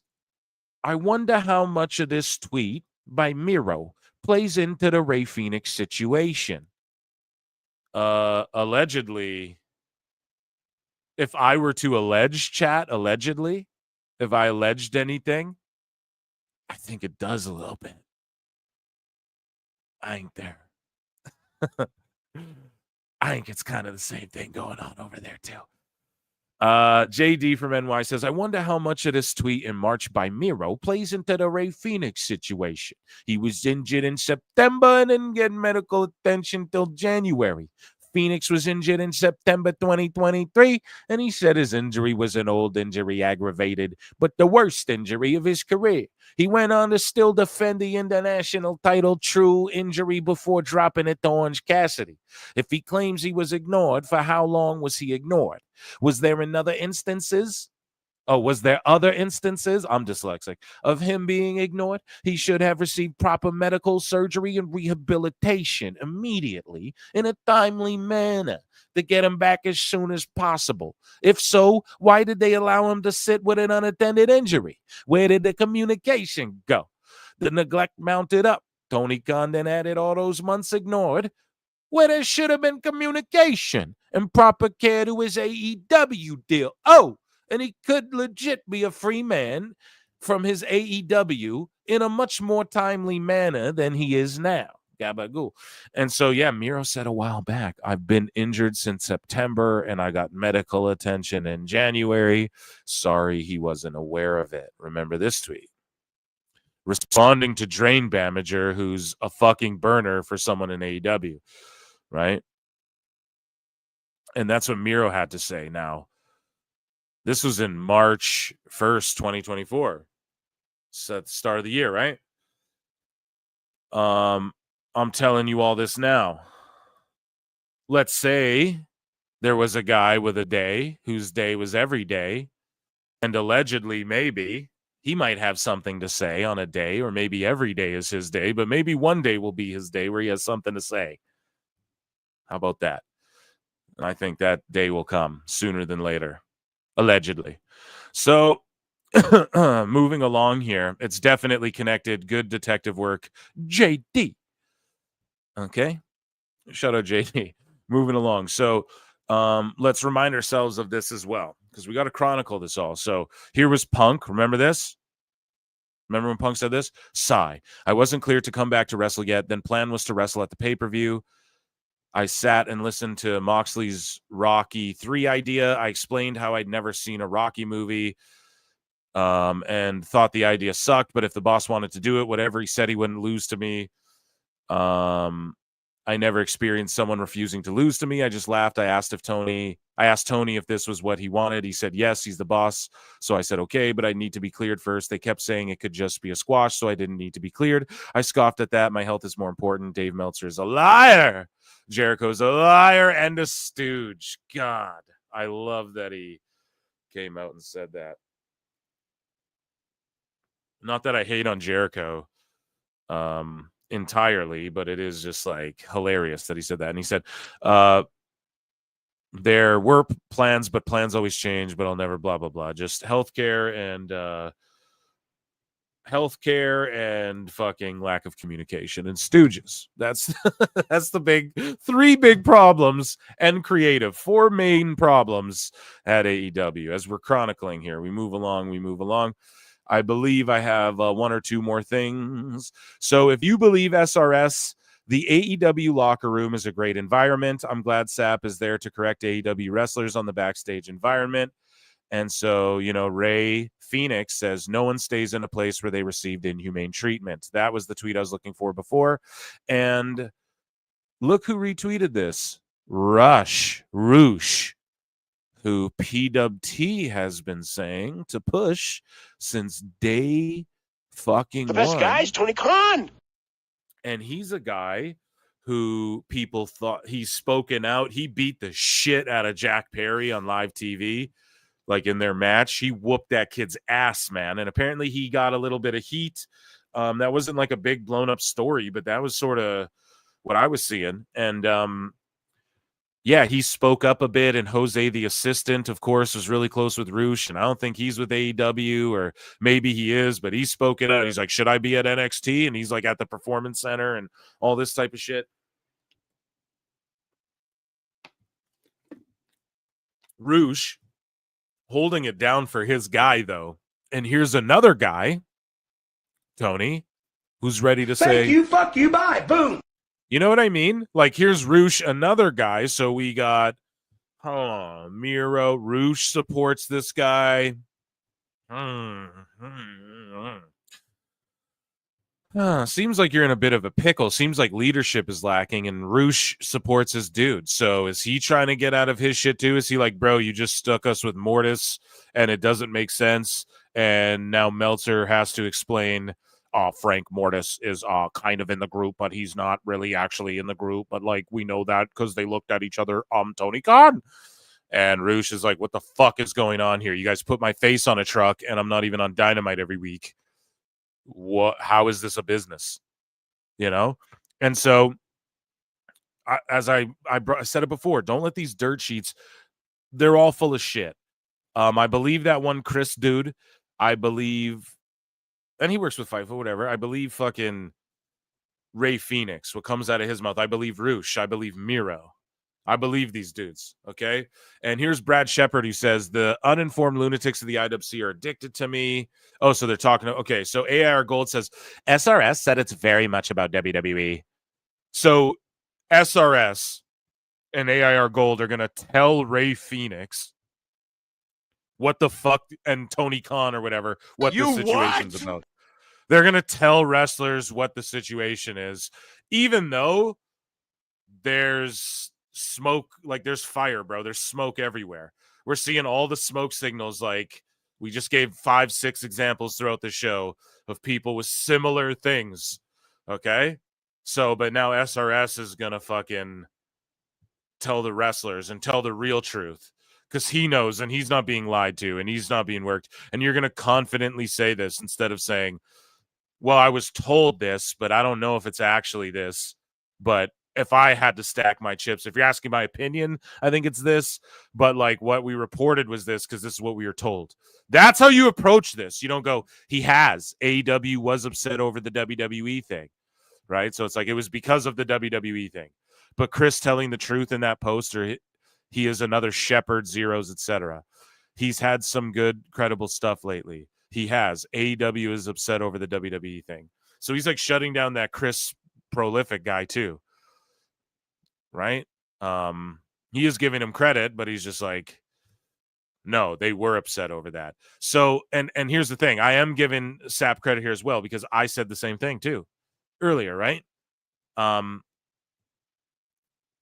I wonder how much of this tweet by Miro plays into the Rey Fenix situation. Allegedly, if I were to allege, chat, allegedly, if I alleged anything, I think it does a little bit. I ain't there. I think it's kind of the same thing going on over there, too. JD from NY says, I wonder how much of this tweet in March by Miro plays into the Rey Fenix situation. He was injured in September and didn't get medical attention till January. Phoenix was injured in September 2023, and he said his injury was an old injury, aggravated, but the worst injury of his career. He went on to still defend the international title, true injury, before dropping it to Orange Cassidy. If he claims he was ignored, for how long was he ignored? Was there other instances? Was there other instances? I'm dyslexic. Of him being ignored? He should have received proper medical surgery and rehabilitation immediately in a timely manner to get him back as soon as possible. If so, why did they allow him to sit with an unattended injury? Where did the communication go? The neglect mounted up. Tony Khan then added all those months ignored, where there should have been communication and proper care to his AEW deal. And he could legit be a free man from his AEW in a much more timely manner than he is now. Gabagoo. And so, yeah, Miro said a while back, I've been injured since September and I got medical attention in January. Sorry he wasn't aware of it. Remember this tweet. Responding to Drain Bamager, who's a fucking burner for someone in AEW, right? And that's what Miro had to say now. This was in March 1st, 2024. It's at the start of the year, right? I'm telling you all this now. Let's say there was a guy with a day whose day was every day, and allegedly maybe he might have something to say on a day, or maybe every day is his day, but maybe one day will be his day where he has something to say. How about that? And I think that day will come sooner than later. Allegedly. So moving along here, it's definitely connected. Good detective work, JD. Okay, shout out JD. Moving along. So let's remind ourselves of this as well, because we got to chronicle this all. So here was Punk. Remember this? Remember when Punk said this? Sigh. I wasn't clear to come back to wrestle yet. Then plan was to wrestle at the pay-per-view. I sat and listened to Moxley's Rocky 3 idea. I explained how I'd never seen a Rocky movie and thought the idea sucked, but if the boss wanted to do it, whatever, he said he wouldn't lose to me. I never experienced someone refusing to lose to me. I just laughed. I asked Tony if this was what he wanted. He said, yes, he's the boss. So I said, okay, but I need to be cleared first. They kept saying it could just be a squash, so I didn't need to be cleared. I scoffed at that. My health is more important. Dave Meltzer is a liar. Jericho's a liar and a stooge. God, I love that he came out and said that. Not that I hate on Jericho entirely, but it is just like hilarious that he said that. And he said, there were plans, but plans always change, but I'll never blah, blah, blah. Just healthcare and fucking lack of communication and stooges. That's that's the three big problems, and creative. 4 main problems at AEW. As we're chronicling here, we move along. I believe I have 1 or 2 more things. So if you believe SRS, the AEW locker room is a great environment. I'm glad Sap is there to correct AEW wrestlers on the backstage environment. And so, Rey Fenix says no one stays in a place where they received inhumane treatment. That was the tweet I was looking for before. And look who retweeted this. Roosh, who PWT has been saying to push since day fucking The best one. guys, Tony Khan. And he's a guy who people thought he's spoken out. He beat the shit out of Jack Perry on live TV. Like in their match, he whooped that kid's ass, man. And apparently he got a little bit of heat. That wasn't like a big blown up story, but that was sort of what I was seeing. And, yeah, he spoke up a bit, and Jose, the assistant, of course, was really close with Roosh, and I don't think he's with AEW, or maybe he is, but he's spoken out. He's like, should I be at NXT? And he's like at the Performance Center and all this type of shit. Roosh holding it down for his guy, though. And here's another guy, Tony, who's ready to say, Thank you, fuck you, bye, boom. You know what I mean? Like, here's Roosh, another guy. So we got, Miro. Roosh supports this guy. Seems like you're in a bit of a pickle. Seems like leadership is lacking, and Roosh supports his dude. So is he trying to get out of his shit too? Is he like, bro, you just stuck us with Mortis, and it doesn't make sense, and now Meltzer has to explain, Frank Mortis is kind of in the group, but he's not really actually in the group. But like, we know that because they looked at each other, Tony Khan. And Roosh is like, what the fuck is going on here? You guys put my face on a truck, and I'm not even on Dynamite every week. How is this a business? You know? And so, I said it before, don't let these dirt sheets, they're all full of shit. I believe that one Chris dude, I believe, and he works with Fightful, whatever. I believe fucking Rey Fenix, what comes out of his mouth. I believe Roosh. I believe Miro. I believe these dudes, okay? And here's Brad Shepard, who says, the uninformed lunatics of the IWC are addicted to me. Oh, so they're talking. Okay, so AIR Gold says, SRS said it's very much about WWE. So SRS and AIR Gold are going to tell Rey Fenix what the fuck, and Tony Khan or whatever, what the situation's about. They're going to tell wrestlers what the situation is, even though there's smoke, like there's fire, bro. There's smoke everywhere. We're seeing all the smoke signals. Like, we just gave 5-6 examples throughout the show of people with similar things. Okay. So, but now SRS is going to fucking tell the wrestlers and tell the real truth, because he knows, and he's not being lied to, and he's not being worked. And you're going to confidently say this instead of saying, well, I was told this, but I don't know if it's actually this. But if I had to stack my chips, if you're asking my opinion, I think it's this. But like, what we reported was this, because this is what we were told. That's how you approach this. You don't go, he has. AEW was upset over the WWE thing, right? So it's like, it was because of the WWE thing. But Chris telling the truth in that post, or he is another Shepherd, Zeros, etc. He's had some good, credible stuff lately. He has. AEW is upset over the WWE thing. So he's like shutting down that Chris Prolific guy too. Right? He is giving him credit, but he's just like, no, they were upset over that. So, and here's the thing. I am giving Sap credit here as well, because I said the same thing too earlier, right? Now,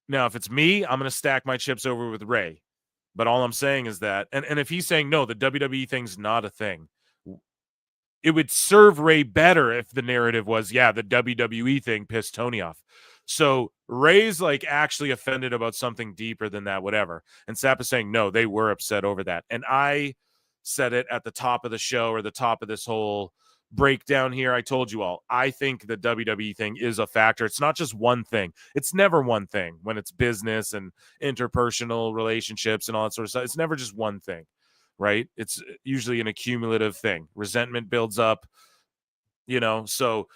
if it's me, I'm going to stack my chips over with Ray. But all I'm saying is that, and if he's saying, no, the WWE thing's not a thing, it would serve Ray better if the narrative was, yeah, the WWE thing pissed Tony off. So Ray's like actually offended about something deeper than that, whatever. And Sap is saying, no, they were upset over that. And I said it at the top of the show, or the top of this whole breakdown here. I told you all, I think the WWE thing is a factor. It's not just one thing. It's never one thing when it's business and interpersonal relationships and all that sort of stuff. It's never just one thing, right? It's usually an accumulative thing. Resentment builds up, you know, so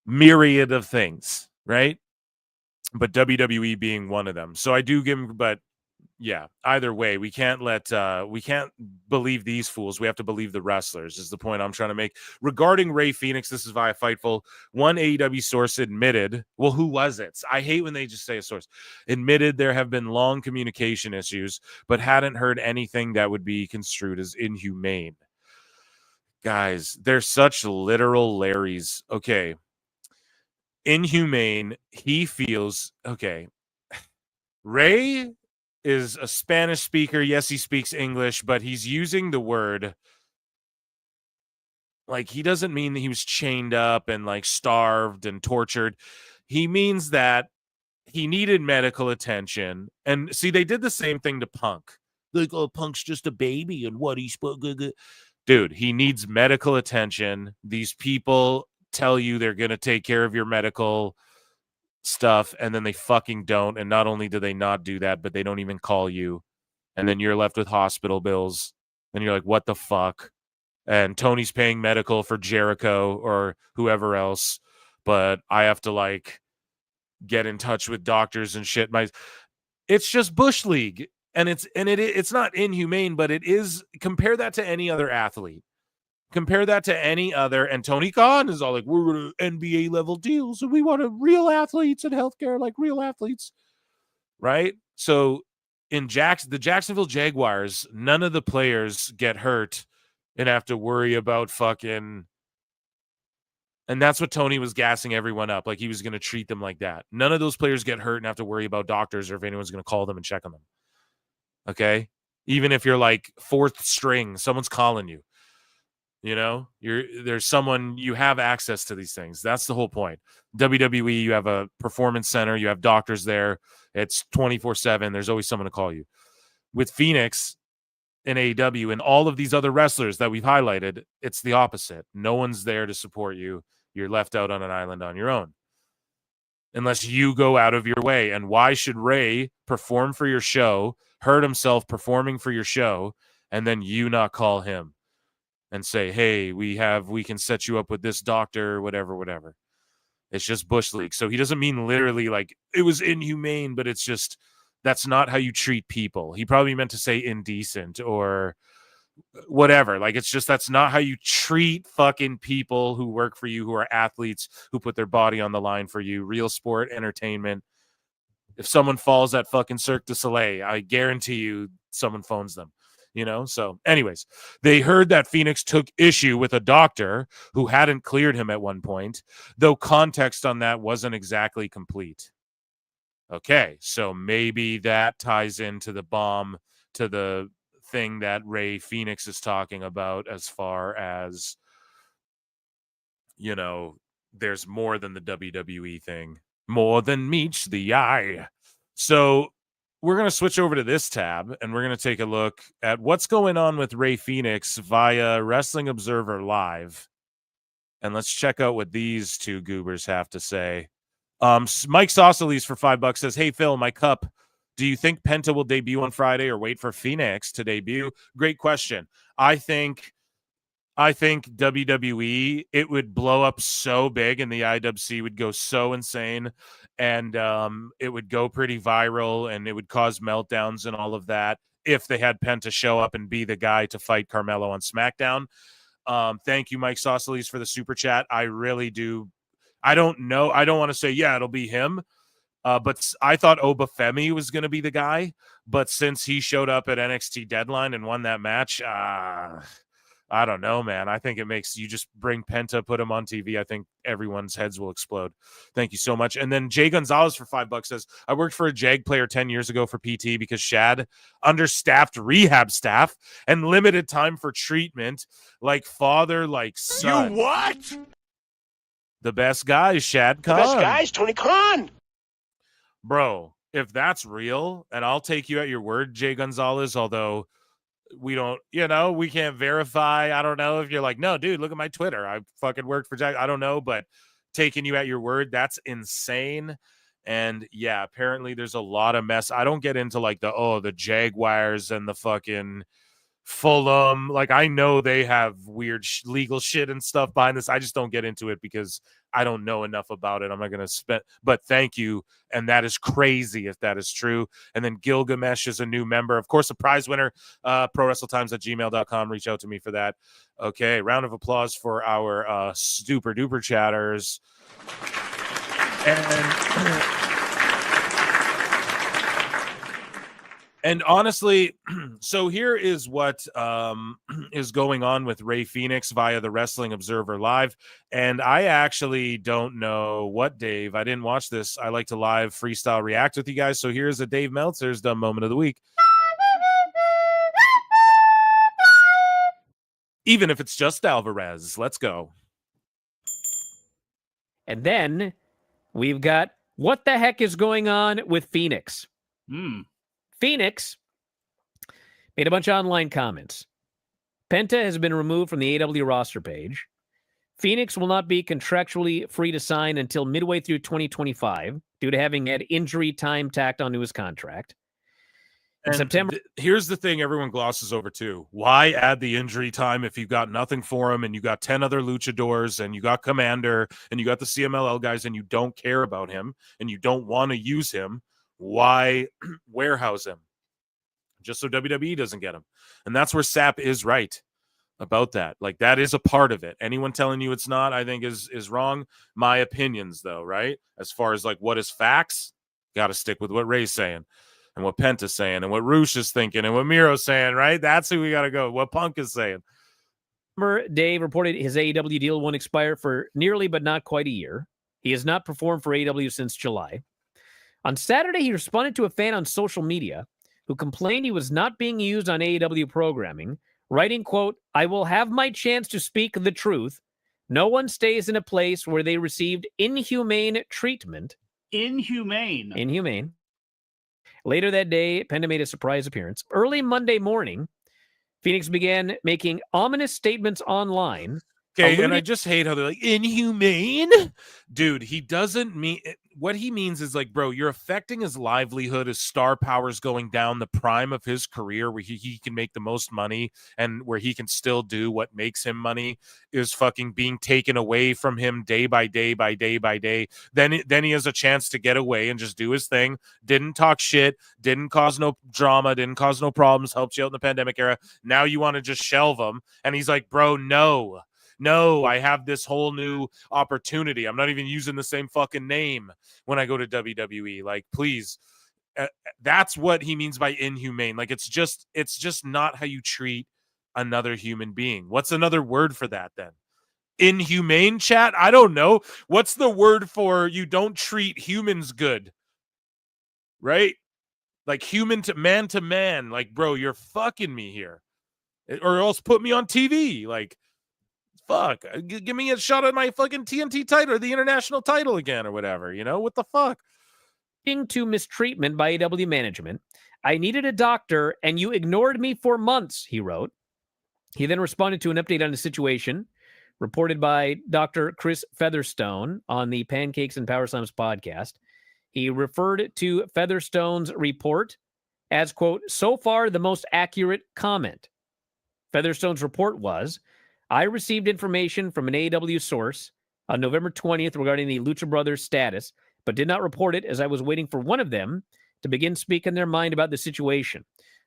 myriad of things, right? But WWE being one of them. So I do give him, but yeah, either way, we can't believe these fools. We have to believe the wrestlers, is the point I'm trying to make. Regarding Rey Fenix, this is via Fightful. One AEW source admitted, well, who was it? I hate when they just say a source. Admitted there have been long communication issues, but hadn't heard anything that would be construed as inhumane. Guys, they're such literal Larrys. Okay. Inhumane, he feels, okay, Ray is a Spanish speaker. Yes, he speaks English, but he's using the word, like, he doesn't mean that he was chained up and like starved and tortured. He means that he needed medical attention. And see, they did the same thing to Punk. Like, oh, Punk's just a baby and what he spoke. Dude, he needs medical attention. These people tell you they're going to take care of your medical stuff, and then they fucking don't. And not only do they not do that, but they don't even call you. And then you're left with hospital bills. And you're like, what the fuck? And Tony's paying medical for Jericho or whoever else, but I have to like get in touch with doctors and shit. It's just Bush League. And it's not inhumane, but it is. Compare that to any other athlete. Compare that to any other. And Tony Khan is all like, we're going to NBA level deals and we want real athletes in healthcare, like real athletes. Right? So in the Jacksonville Jaguars, none of the players get hurt and have to worry about fucking. And that's what Tony was gassing everyone up. Like he was going to treat them like that. None of those players get hurt and have to worry about doctors or if anyone's going to call them and check on them. Okay. Even if you're like fourth string, someone's calling you, there's someone, you have access to these things. That's the whole point. WWE, you have a performance center, you have doctors there. It's 24/7. There's always someone to call you. With Phoenix and AEW and all of these other wrestlers that we've highlighted, it's the opposite. No one's there to support you. You're left out on an island on your own. Unless you go out of your way. And why should Rey perform for your show, hurt himself performing for your show, and then you not call him and say, hey, we can set you up with this doctor, whatever. It's just Bush League. So he doesn't mean literally like it was inhumane, but it's just that's not how you treat people. He probably meant to say indecent or whatever. Like, it's just that's not how you treat fucking people who work for you, who are athletes, who put their body on the line for you. Real sport, entertainment. If someone falls at fucking Cirque du Soleil, I guarantee you someone phones them. So anyways, they heard that Phoenix took issue with a doctor who hadn't cleared him at one point, though context on that wasn't exactly complete. Okay, so maybe that ties into the bomb, to the thing that Rey Fenix is talking about, as far as, there's more than the WWE thing, more than meets the eye. So we're going to switch over to this tab, and we're going to take a look at what's going on with Rey Fenix via Wrestling Observer Live. And let's check out what these two goobers have to say. Mike Sausalis for $5 says, hey, Phil, my cup. Do you think Penta will debut on Friday or wait for Phoenix to debut? Great question. I think WWE, it would blow up so big and the IWC would go so insane, and it would go pretty viral and it would cause meltdowns and all of that if they had Penta show up and be the guy to fight Carmelo on SmackDown. Thank you, Mike Sausalis, for the super chat. I really do. I don't know. I don't want to say, yeah, it'll be him. But I thought Obafemi was going to be the guy. But since he showed up at NXT Deadline and won that match, I don't know, man. I think it makes you just bring Penta, put him on TV. I think everyone's heads will explode. Thank you so much. And then Jay Gonzalez for $5 says, I worked for a JAG player 10 years ago for PT because Shad understaffed rehab staff and limited time for treatment, like father, like son. You what? The best guy is Shad Khan. The best guy is Tony Khan. Bro, if that's real, and I'll take you at your word, Jay Gonzalez, although we don't, we can't verify. I don't know if you're like, no, dude, look at my Twitter. I fucking worked for Jack. I don't know, but taking you at your word, that's insane. And yeah, apparently there's a lot of mess. I don't get into like the Jaguars and the fucking Fulham. Like, I know they have weird legal shit and stuff behind this. I just don't get into it because I don't know enough about it. I'm not going to spend, but thank you. And that is crazy if that is true. And then Gilgamesh is a new member. Of course, a prize winner, prowrestletimes@gmail.com. Reach out to me for that. Okay. Round of applause for our super duper chatters. And honestly, so here is what is going on with Rey Fenix via the Wrestling Observer Live. And I actually don't know what, Dave. I didn't watch this. I like to live freestyle react with you guys. So here's a Dave Meltzer's Dumb Moment of the Week. Even if it's just Alvarez. Let's go. And then we've got what the heck is going on with Phoenix? Phoenix made a bunch of online comments. Penta has been removed from the AEW roster page. Phoenix will not be contractually free to sign until midway through 2025. due to having had injury time tacked onto his contract. In And September, here's the thing everyone glosses over too. Why add the injury time if you got nothing for him and you got 10 other luchadors and you got Commander and you got the CMLL guys and you don't care about him and you don't want to use him? Why warehouse him? Just so WWE doesn't get him. And that's where Sapp is right about that. Like, that is a part of it. Anyone telling you it's not, I think is wrong. My opinions though, right? As far as like what is facts, got to stick with what Ray's saying. And what Penta's saying, and what Roosh is thinking, and what Miro's saying, right? That's who we got to go. What Punk is saying. Dave reported his AEW deal won't expire for nearly but not quite a year. He has not performed for AEW since July. On Saturday, he responded to a fan on social media who complained he was not being used on AEW programming, writing, quote, "I will have my chance to speak the truth. No one stays in a place where they received inhumane treatment." Inhumane. Later that day, Penta made a surprise appearance. Early Monday morning, Fenix began making ominous statements online. Okay, and I just hate how they're like, inhumane? Dude, he doesn't mean... What he means is like, bro, you're affecting his livelihood, his star power's going down, the prime of his career where he can make the most money and where he can still do what makes him money is fucking being taken away from him day by day by day by day. Then he has a chance to get away and just do his thing. Didn't talk shit, didn't cause no drama, didn't cause no problems, helped you out in the pandemic era. Now you want to just shelve him. And he's like, bro, no, I have this whole new opportunity. I'm not even using the same fucking name when I go to WWE. Like, please. That's what he means by inhumane. Like, it's just not how you treat another human being. What's another word for that then? Inhumane, chat? I don't know. What's the word for you don't treat humans good? Right? Like human to man. Like, bro, you're fucking me here. Or else put me on TV. Like, fuck, give me a shot at my fucking TNT title or the international title again or whatever, you know? What the fuck? To mistreatment by AEW management. I needed a doctor and you ignored me for months, he wrote. He then responded to an update on the situation reported by Dr. Chris Featherstone on the Pancakes and Power Slams podcast. He referred to Featherstone's report as, quote, so far the most accurate comment. Featherstone's report was, I received information from an AEW source on November 20th regarding the Lucha Brothers status, but did not report it as I was waiting for one of them to begin speaking their mind about the situation.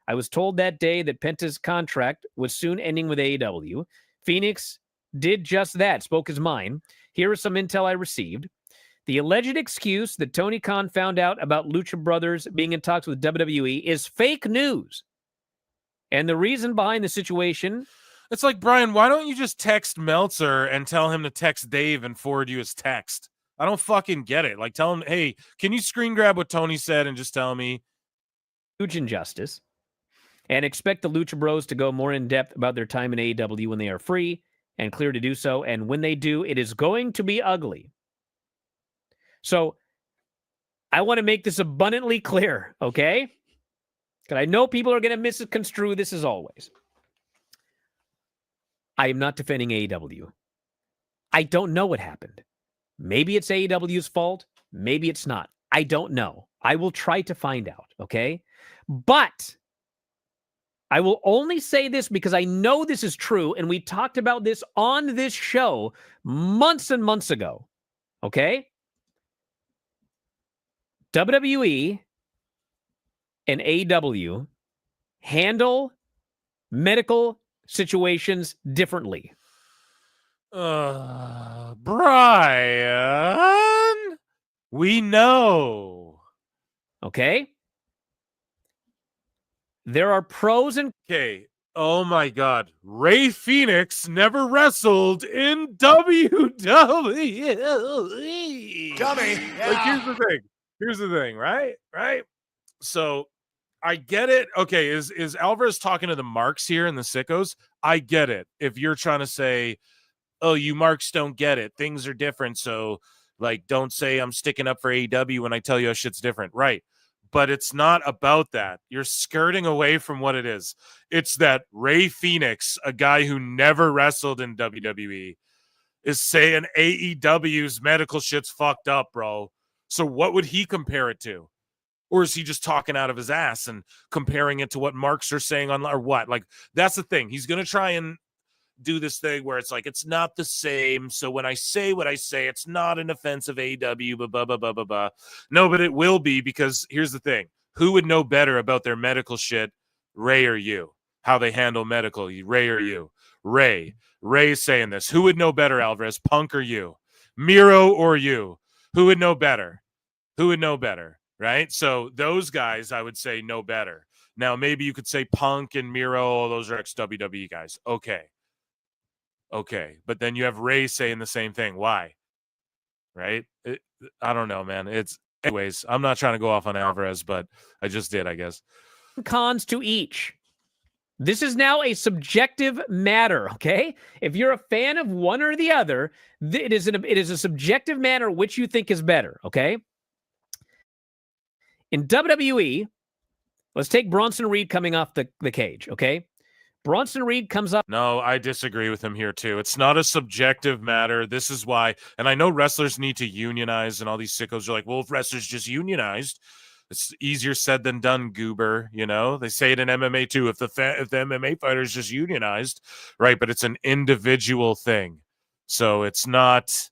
I was told that day that Penta's contract was soon ending with AEW. Fenix did just that, spoke his mind. Here is some intel I received. The alleged excuse that Tony Khan found out about Lucha Brothers being in talks with WWE is fake news. And the reason behind the situation... It's like, Brian, why don't you just text Meltzer and tell him to text Dave and forward you his text? I don't fucking get it. Like, tell him, hey, can you screen grab what Tony said and just tell me? Huge injustice. And expect the Lucha Bros to go more in depth about their time in AEW when they are free and clear to do so. And when they do, it is going to be ugly. So I want to make this abundantly clear, okay? Because I know people are going to misconstrue this as always. I am not defending AEW. I don't know what happened. Maybe it's AEW's fault. Maybe it's not. I don't know. I will try to find out, okay? But I will only say this because I know this is true, and we talked about this on this show months and months ago, okay? WWE and AEW handle medical situations differently. Brian, we know. Okay? There are pros and... Okay. Oh my God. Rey Fenix never wrestled in WWE. Dummy. Like, here's the thing, right? So I get it. Okay, is Alvarez talking to the marks here and the sickos? I get it. If you're trying to say, oh, you marks don't get it. Things are different. So, like, don't say I'm sticking up for AEW when I tell you how shit's different. Right. But it's not about that. You're skirting away from what it is. It's that Rey Fenix, a guy who never wrestled in WWE, is saying AEW's medical shit's fucked up, bro. So what would he compare it to? Or is he just talking out of his ass and comparing it to what marks are saying on, or what? Like, that's the thing. He's going to try and do this thing where it's like, it's not the same. So when I say what I say, it's not an offensive AEW, blah, blah, blah, blah, blah, blah. No, but it will be, because here's the thing. Who would know better about their medical shit, Ray or you? How they handle medical, Ray or you? Ray's saying this. Who would know better, Alvarez, Punk or you? Miro or you? Who would know better? Who would know better, right? So those guys, I would say, know better. Now, maybe you could say Punk and Miro, those are ex-WWE guys. Okay. But then you have Ray saying the same thing. Why? Right? I don't know, man. Anyways, I'm not trying to go off on Alvarez, but I just did, I guess. Cons to each. This is now a subjective matter, okay? If you're a fan of one or the other, it is a subjective matter which you think is better, okay? In WWE, let's take Bronson Reed coming off the cage, okay? Bronson Reed comes up. No, I disagree with him here, too. It's not a subjective matter. This is why, and I know wrestlers need to unionize, and all these sickos are like, well, if wrestlers just unionized, it's easier said than done, goober. You know, they say it in MMA too. If the MMA fighters just unionized, right? But it's an individual thing, so it's not.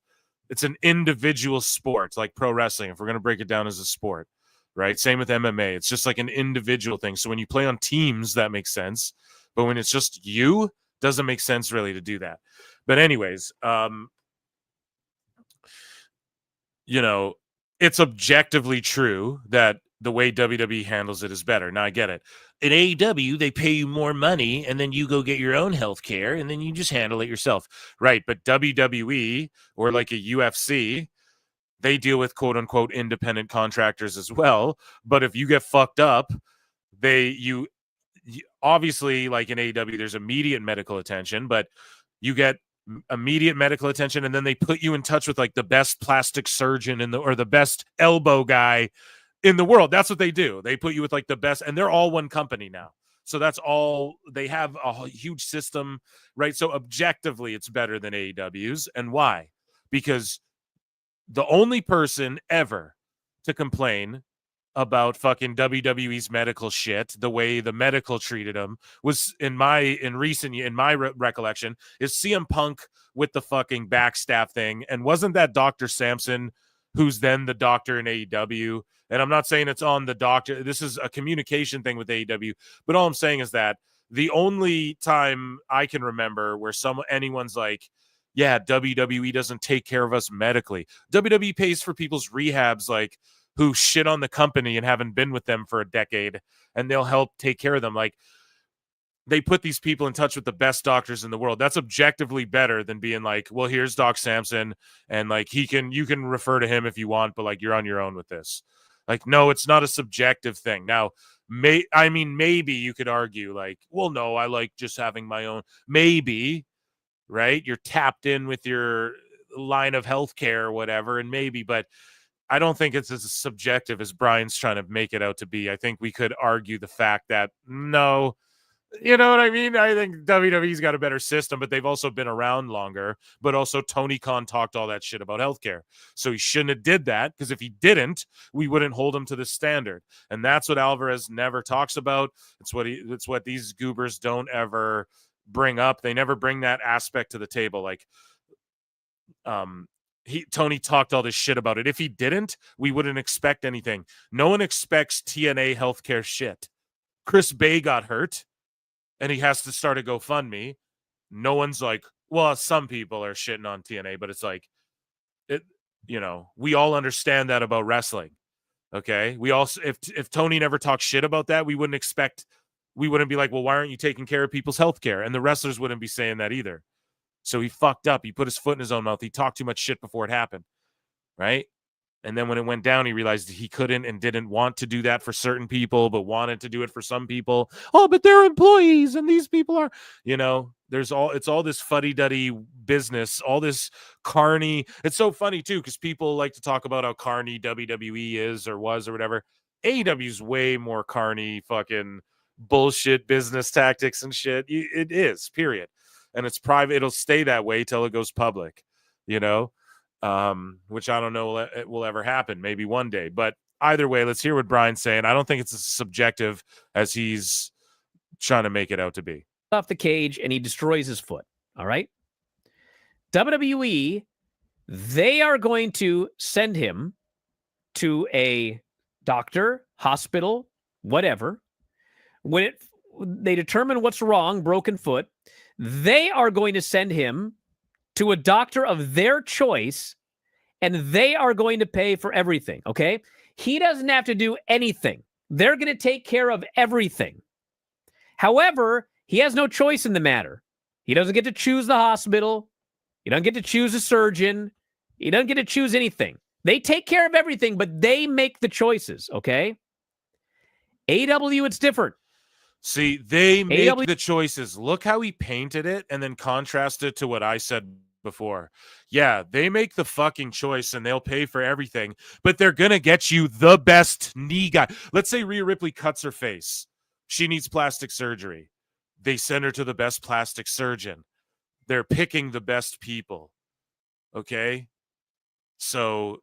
It's an individual sport, like pro wrestling. If we're gonna break it down as a sport, right? Same with MMA. It's just like an individual thing. So when you play on teams, that makes sense. But when it's just you, doesn't make sense really to do that. But anyways, you know, it's objectively true that the way WWE handles it is better. Now, I get it. In AEW, they pay you more money, and then you go get your own health care, and then you just handle it yourself. Right, but WWE, or like a UFC, they deal with quote-unquote independent contractors as well. But if you get fucked up, you obviously, like in AEW, there's immediate medical attention, but you get immediate medical attention, and then they put you in touch with like the best plastic surgeon or the best elbow guy in the world. That's what they do. They put you with like the best, and they're all one company now. So that's all. They have a huge system, right? So objectively, it's better than AEW's. And why? Because the only person ever to complain about fucking WWE's medical shit, the way the medical treated him, was in my recollection, is CM Punk with the fucking backstaff thing. And wasn't that Dr. Sampson, who's then the doctor in AEW? And I'm not saying it's on the doctor. This is a communication thing with AEW. But all I'm saying is that the only time I can remember where anyone's like, yeah, WWE doesn't take care of us medically. WWE pays for people's rehabs, like, who shit on the company and haven't been with them for a decade, and they'll help take care of them. Like, they put these people in touch with the best doctors in the world. That's objectively better than being like, well, here's Doc Sampson, and like you can refer to him if you want, but like you're on your own with this. Like, no, it's not a subjective thing. Now, maybe you could argue like, well, no, I like just having my own. Maybe, right? You're tapped in with your line of healthcare or whatever, and maybe, but I don't think it's as subjective as Brian's trying to make it out to be. I think we could argue the fact that no, you know what I mean? I think WWE's got a better system, but they've also been around longer. But also Tony Khan talked all that shit about healthcare. So he shouldn't have did that, because if he didn't, we wouldn't hold him to the standard. And that's what Alvarez never talks about. It's what these goobers don't ever bring up. They never bring that aspect to the table. Like, Tony talked all this shit about it. If he didn't, we wouldn't expect anything. No one expects TNA healthcare shit. Chris Bay got hurt, and he has to start a GoFundMe. No one's like, well, some people are shitting on TNA, but it's like, we all understand that about wrestling. Okay. We also, if Tony never talked shit about that, we wouldn't be like, well, why aren't you taking care of people's healthcare? And the wrestlers wouldn't be saying that either. So he fucked up. He put his foot in his own mouth. He talked too much shit before it happened. Right. And then when it went down, he realized he couldn't and didn't want to do that for certain people, but wanted to do it for some people. Oh, but they're employees, and these people are, it's all this fuddy-duddy business, all this carny. It's so funny too, because people like to talk about how carny WWE is or was or whatever. AEW's way more carny fucking bullshit business tactics and shit. It is, period. And it's private. It'll stay that way till it goes public, which I don't know it will ever happen. Maybe one day. But either way, let's hear what Brian's saying. I don't think it's as subjective as he's trying to make it out to be. Off the cage, and he destroys his foot. All right? WWE, they are going to send him to a doctor, hospital, whatever. When they determine what's wrong, broken foot, they are going to send him to a doctor of their choice, and they are going to pay for everything, okay? He doesn't have to do anything. They're going to take care of everything. However, he has no choice in the matter. He doesn't get to choose the hospital. He doesn't get to choose a surgeon. He doesn't get to choose anything. They take care of everything, but they make the choices, okay? AEW, it's different. See, they make the choices. Look how he painted it and then contrasted to what I said before. Yeah, they make the fucking choice and they'll pay for everything, but they're going to get you the best knee guy. Let's say Rhea Ripley cuts her face. She needs plastic surgery. They send her to the best plastic surgeon. They're picking the best people. Okay? So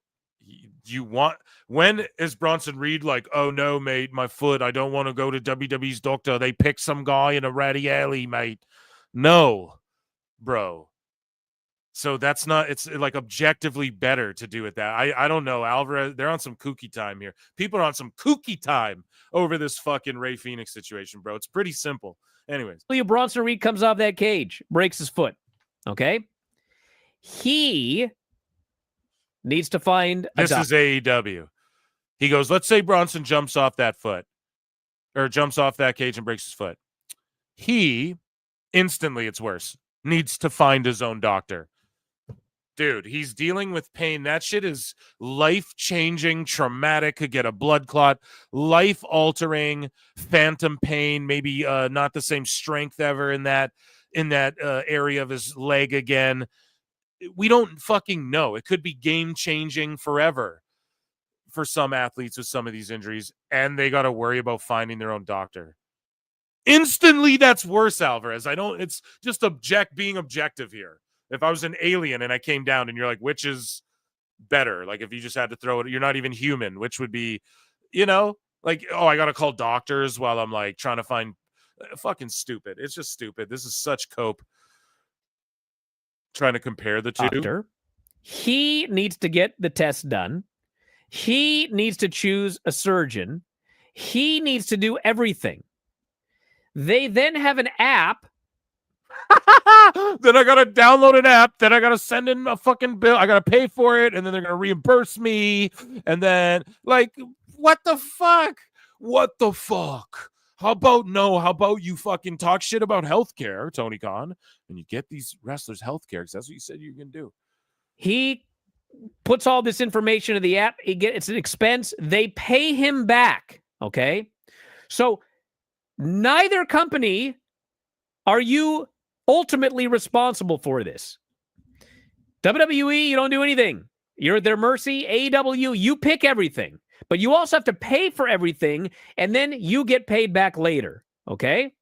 you want, when is Bronson Reed like, oh no, mate, my foot, I don't want to go to WWE's doctor. They pick some guy in a ratty alley, mate. No, bro. So that's not, it's like objectively better to do it that. I don't know. Alvarez, they're on some kooky time here. People are on some kooky time over this fucking Rey Fenix situation, bro. It's pretty simple. Anyways. Bronson Reed comes off that cage, breaks his foot. Okay? He needs to find this is AEW. He goes, let's say Bronson jumps off that foot or jumps off that cage and breaks his foot. He instantly, it's worse, needs to find his own doctor. Dude, he's dealing with pain. That shit is life-changing, traumatic, could get a blood clot, life-altering, phantom pain, maybe not the same strength ever in that area of his leg again. We don't fucking know. It could be game-changing forever for some athletes with some of these injuries, and they got to worry about finding their own doctor. Instantly, that's worse, Alvarez. It's just being objective here. If I was an alien and I came down and you're like, which is better? Like if you just had to throw it, you're not even human, which would be, like, oh, I got to call doctors while I'm like trying to find fucking stupid. It's just stupid. This is such cope. Trying to compare the two. Doctor. He needs to get the test done. He needs to choose a surgeon. He needs to do everything. They then have an app. Then I gotta download an app. Then I gotta send in a fucking bill. I gotta pay for it, and then they're gonna reimburse me. And then, like, what the fuck? What the fuck? How about you fucking talk shit about healthcare, Tony Khan, and you get these wrestlers healthcare because that's what you said you're gonna do. He puts all this information in the app. It's an expense. They pay him back. Okay, so neither company are you ultimately responsible for this. WWE, you don't do anything. You're at their mercy. AEW, you pick everything. But you also have to pay for everything, and then you get paid back later. Okay?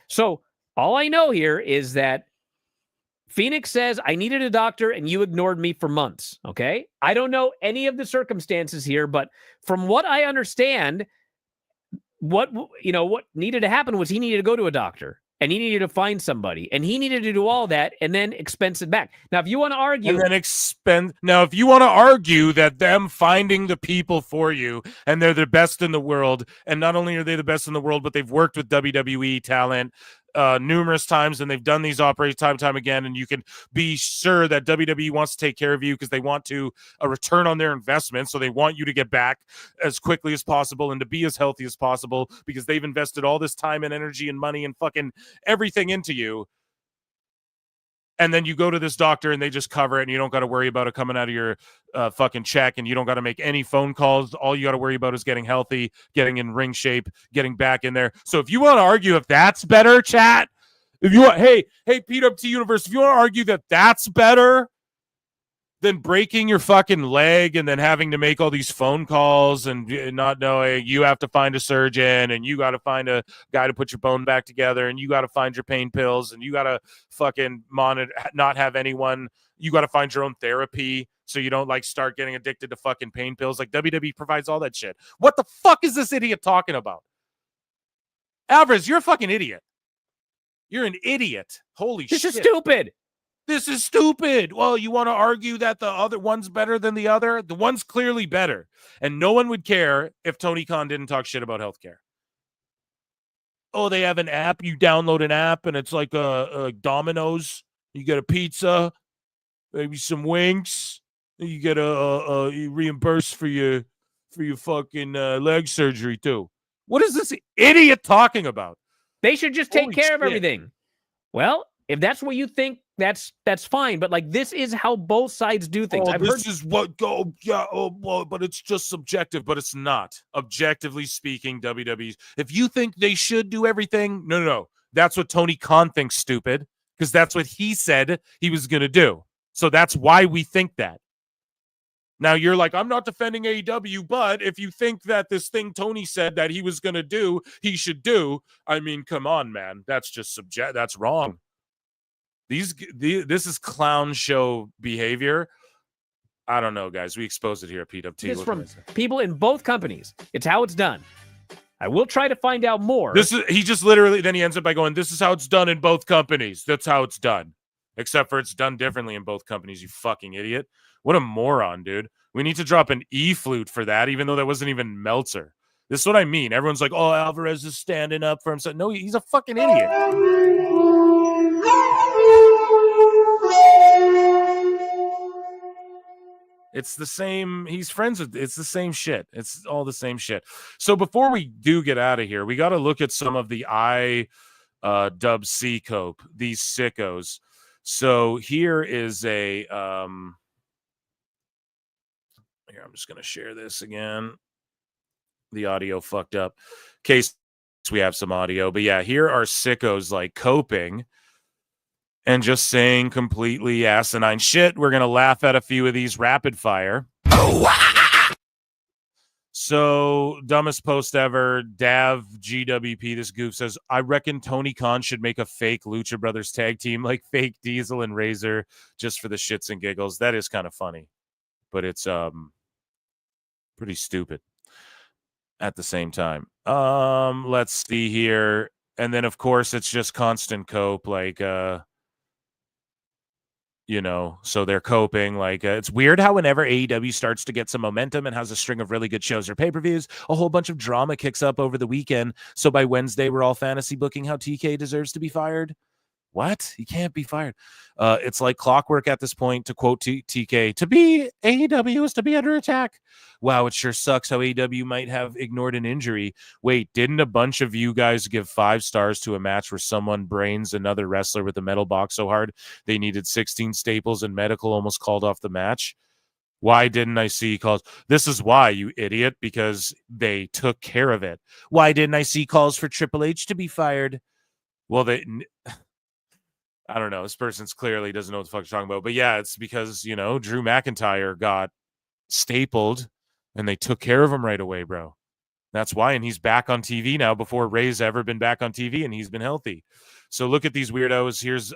So all I know here is that Fenix says, I needed a doctor, and you ignored me for months. Okay? I don't know any of the circumstances here, but from what I understand, what needed to happen was he needed to go to a doctor. And he needed to find somebody, and he needed to do all that, and then expense it back. Now, if you want to argue, if you want to argue that them finding the people for you, and they're the best in the world, and not only are they the best in the world, but they've worked with WWE talent numerous times, and they've done these operations time and time again, and you can be sure that WWE wants to take care of you because they want a return on their investment, so they want you to get back as quickly as possible and to be as healthy as possible because they've invested all this time and energy and money and fucking everything into you. And then you go to this doctor and they just cover it and you don't got to worry about it coming out of your fucking check, and you don't got to make any phone calls. All you got to worry about is getting healthy, getting in ring shape, getting back in there. So if you want to argue if that's better, chat, if you want, hey, PWT Universe, if you want to argue that that's better than breaking your fucking leg and then having to make all these phone calls and not knowing you have to find a surgeon and you got to find a guy to put your bone back together and you got to find your pain pills and you got to fucking not have anyone. You got to find your own therapy so you don't like start getting addicted to fucking pain pills. Like WWE provides all that shit. What the fuck is this idiot talking about? Alvarez, you're a fucking idiot. You're an idiot. Holy shit. This is stupid. This is stupid. Well, you want to argue that the other one's better than the other? The one's clearly better. And no one would care if Tony Khan didn't talk shit about healthcare. Oh, they have an app. You download an app, and it's like a Domino's. You get a pizza, maybe some wings. You get you reimbursed for your fucking leg surgery too. What is this idiot talking about? They should just take Holy care of shit. everything. Well, if that's what you think, that's fine. But like, this is how both sides do things. But it's just subjective, but it's not. Objectively speaking, WWE, if you think they should do everything, no. That's what Tony Khan thinks, stupid, because that's what he said he was going to do. So that's why we think that. Now you're like, I'm not defending AEW, but if you think that this thing Tony said that he was going to do, he should do, I mean, come on, man. That's just that's wrong. This is clown show behavior. I don't know, guys. We exposed it here at PWT. It's from people in both companies. It's how it's done. I will try to find out more. He just literally, then he ends up by going, this is how it's done in both companies. That's how it's done. Except for it's done differently in both companies, you fucking idiot. What a moron, dude. We need to drop an E-flute for that, even though that wasn't even Meltzer. This is what I mean. Everyone's like, oh, Alvarez is standing up for himself. No, he's a fucking idiot. It's the same. He's friends with. It's the same shit. It's all the same shit. So before we do get out of here, we got to look at some of the dub C cope, these sickos. So here is a. Here, I'm just gonna share this again. The audio fucked up. In case we have some audio, but yeah, here are sickos like coping. And just saying completely asinine shit. We're going to laugh at a few of these rapid fire. So, dumbest post ever, Dav GWP, this goof says, I reckon Tony Khan should make a fake Lucha Brothers tag team like fake Diesel and Razor just for the shits and giggles. That is kind of funny, but it's pretty stupid at the same time. Let's see here. And then, of course, it's just constant cope, like, so they're coping like it's weird how whenever AEW starts to get some momentum and has a string of really good shows or pay-per-views, a whole bunch of drama kicks up over the weekend. So by Wednesday, we're all fantasy booking how TK deserves to be fired. What? He can't be fired. It's like clockwork at this point, to quote TK, to be AEW is to be under attack. Wow, it sure sucks how AEW might have ignored an injury. Wait, didn't a bunch of you guys give 5 stars to a match where someone brains another wrestler with a metal box so hard they needed 16 staples and medical almost called off the match? Why didn't I see calls? This is why, you idiot, because they took care of it. Why didn't I see calls for Triple H to be fired? Well, I don't know. This person's clearly doesn't know what the fuck you're talking about. But yeah, it's because, Drew McIntyre got stapled and they took care of him right away, bro. That's why. And he's back on TV now before Ray's ever been back on TV and he's been healthy. So look at these weirdos. Here's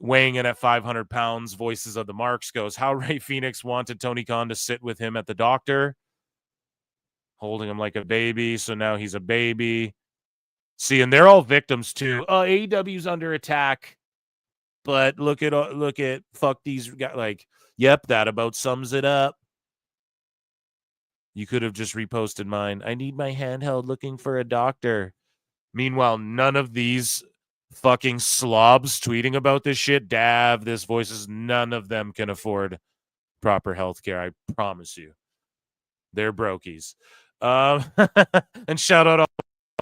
weighing in at 500 pounds. Voices of the Marks goes, how Rey Fenix wanted Tony Khan to sit with him at the doctor, holding him like a baby. So now he's a baby. See, and they're all victims too. AEW's under attack, but look at fuck these guys. Like, yep, that about sums it up. You could have just reposted mine. I need my handheld looking for a doctor. Meanwhile, none of these fucking slobs tweeting about this shit, Dav, this voices, none of them can afford proper health care. I promise you. They're brokies. And shout out all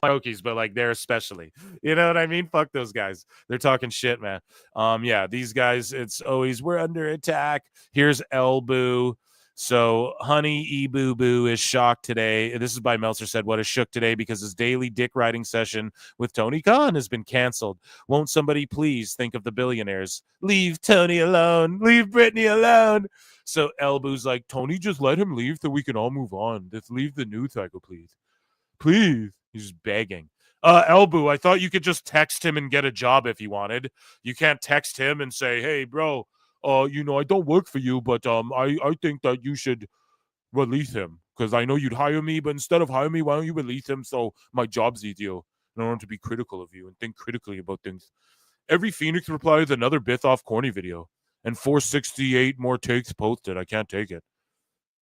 Brokies, but like they're especially, you know what I mean? Fuck those guys. They're talking shit, man. Yeah, these guys, it's always we're under attack. Here's Elboo. So Honey E Boo Boo is shocked today. This is by Meltzer said, what is shook today because his daily dick riding session with Tony Khan has been canceled. Won't somebody please think of the billionaires? Leave Tony alone. Leave Brittany alone. So Elboo's like, Tony, just let him leave so we can all move on. Just leave the news cycle, please. Please. He's begging. Elboo, I thought you could just text him and get a job if you wanted. You can't text him and say, hey, bro, you know, I don't work for you, but I think that you should release him because I know you'd hire me, but instead of hire me, why don't you release him so my job's easier? I don't want to be critical of you and think critically about things. Every Phoenix reply is another Bithoff corny video and 468 more takes posted. I can't take it.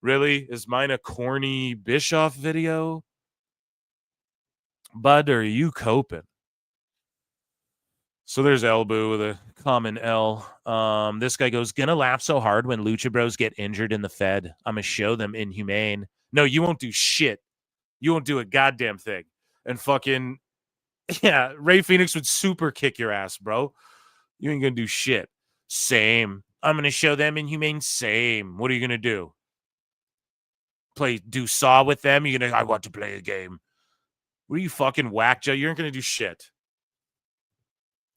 Really? Is mine a corny Bischoff video? Bud, are you coping? So there's Elboo with a common L. This guy goes, gonna laugh so hard when Lucha Bros get injured in the Fed. I'm gonna show them Inhumane. No, you won't do shit. You won't do a goddamn thing. And fucking, yeah, Rey Fenix would super kick your ass, bro. You ain't gonna do shit. Same. I'm gonna show them Inhumane. Same. What are you gonna do? Do Saw with them? You're gonna, I want to play a game. What are you, fucking whack, Joe? You aren't gonna do shit.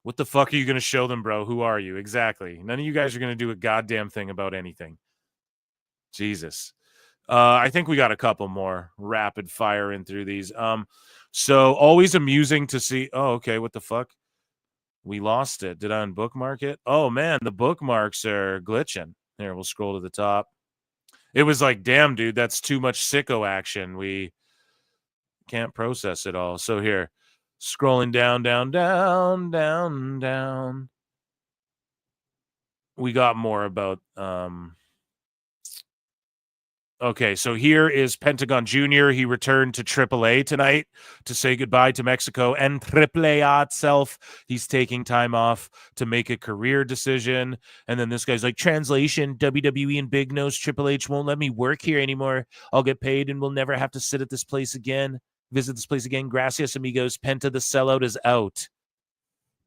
What the fuck are you going to show them, bro? Who are you? Exactly. None of you guys are going to do a goddamn thing about anything. Jesus. I think we got a couple more rapid fire in through these. So always amusing to see. Oh, okay. What the fuck? We lost it. Did I unbookmark it? Oh, man. The bookmarks are glitching. Here, we'll scroll to the top. It was like, damn, dude, that's too much sicko action. We can't process it all. So here. Scrolling down. We got more about okay, so here is Pentagon Jr. He returned to AAA tonight to say goodbye to Mexico and AAA itself. He's taking time off to make a career decision. And then this guy's like, translation, WWE and Big Nose Triple H won't let me work here anymore. I'll get paid and we'll never have to sit at this place again. Visit this place again. Gracias, amigos. Penta the sellout is out.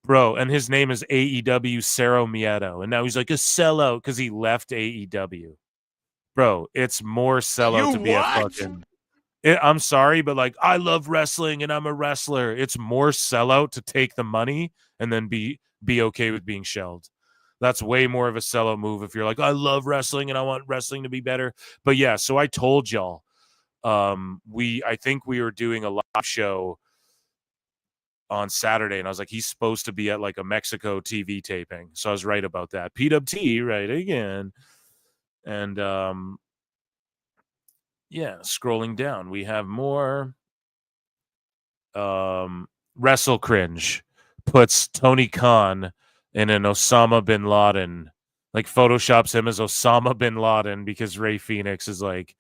Bro, and his name is AEW Cero Miedo. And now he's like a sellout because he left AEW. Bro, it's more sellout to be a fucking... I'm sorry, but like, I love wrestling and I'm a wrestler. It's more sellout to take the money and then be okay with being shelled. That's way more of a sellout move if you're like, I love wrestling and I want wrestling to be better. But yeah, so I told y'all, I think we were doing a live show on Saturday, and I was like, he's supposed to be at like a Mexico TV taping. So I was right about that. PWT, right again. And yeah, scrolling down, we have more. Wrestle Cringe puts Tony Khan in an Osama bin Laden, like photoshops him as Osama bin Laden because Rey Fenix is like,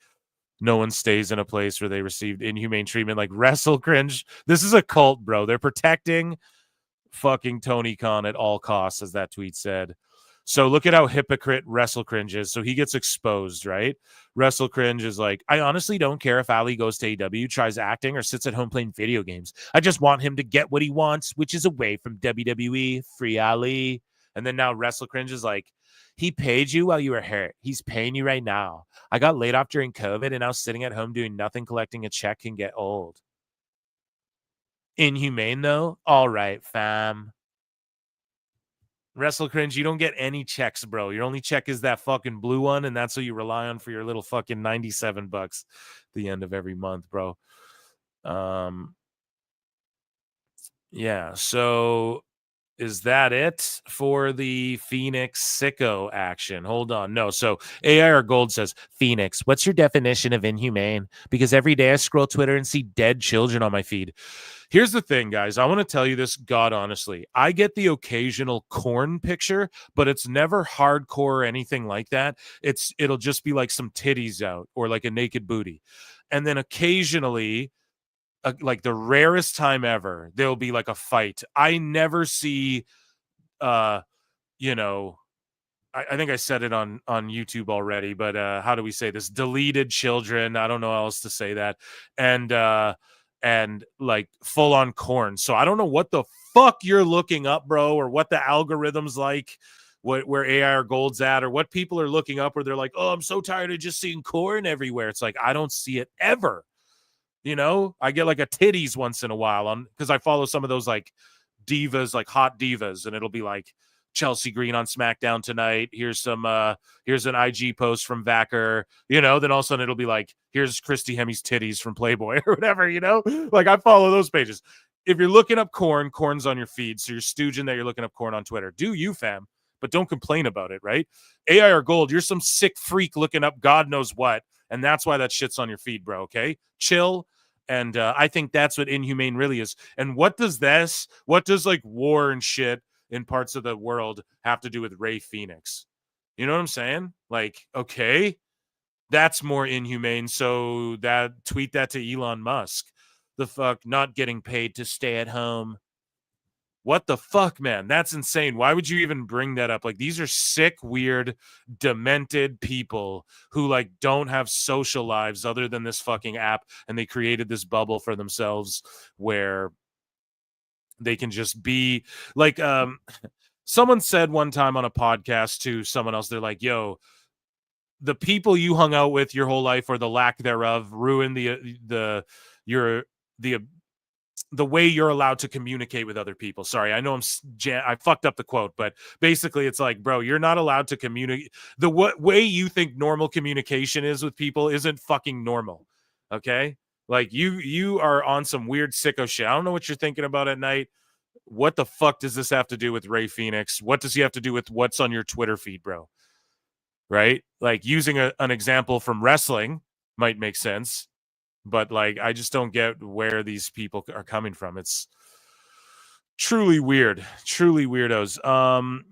no one stays in a place where they received inhumane treatment. Like Wrestle Cringe. This is a cult, bro. They're protecting fucking Tony Khan at all costs, as that tweet said. So look at how hypocrite Wrestle Cringe is. So he gets exposed, right? Wrestle Cringe is like, I honestly don't care if Ali goes to AEW, tries acting, or sits at home playing video games. I just want him to get what he wants, which is away from WWE. Free Ali. And then now Wrestle Cringe is like, he paid you while you were hurt. He's paying you right now. I got laid off during COVID, and now sitting at home doing nothing, collecting a check can get old. Inhumane, though? All right, fam. Wrestle Cringe, you don't get any checks, bro. Your only check is that fucking blue one, and that's what you rely on for your little fucking $97 at the end of every month, bro. Yeah, so... is that it for the Phoenix sicko action? Hold on. No. So AIR Gold says, Phoenix, what's your definition of inhumane? Because every day I scroll Twitter and see dead children on my feed. Here's the thing, guys. I want to tell you this, God, honestly. I get the occasional corn picture, but it's never hardcore or anything like that. It'll just be like some titties out or like a naked booty. And then occasionally... like the rarest time ever, there'll be like a fight. I never see, I think I said it on YouTube already, but how do we say this? Deleted children. I don't know how else to say that. And like full on corn. So I don't know what the fuck you're looking up, bro, or what the algorithm's like, where AIR Gold's at, or what people are looking up where they're like, oh, I'm so tired of just seeing corn everywhere. It's like, I don't see it ever. You know, I get like a titties once in a while because I follow some of those like divas, like hot divas, and it'll be like Chelsea Green on SmackDown tonight. Here's an IG post from Vacker, then all of a sudden it'll be like, here's Christy Hemi's titties from Playboy or whatever, like I follow those pages. If you're looking up corn's on your feed. So you're stooging that you're looking up corn on Twitter. Do you, fam? but don't complain about it, right? AIR Gold, you're some sick freak looking up God knows what, and that's why that shit's on your feed, bro, okay? Chill. And I think that's what Inhumane really is. And what does like war and shit in parts of the world have to do with Rey Fenix? You know what I'm saying? Like, okay, that's more Inhumane. So tweet that to Elon Musk. The fuck, not getting paid to stay at home. What the fuck, man? That's insane. Why would you even bring that up? Like, these are sick, weird, demented people who like don't have social lives other than this fucking app, and they created this bubble for themselves where they can just be like someone said one time on a podcast to someone else, they're like, yo, the people you hung out with your whole life or the lack thereof ruin the way you're allowed to communicate with other people. Sorry, I know I fucked up the quote, but basically it's like, bro, you're not allowed to communicate. The way you think normal communication is with people isn't fucking normal, okay? Like, you are on some weird sicko shit. I don't know what you're thinking about at night. What the fuck does this have to do with Rey Fenix? What does he have to do with what's on your Twitter feed, bro? Right? Like, using an example from wrestling might make sense. But like, I just don't get where these people are coming from. It's truly weird, truly weirdos.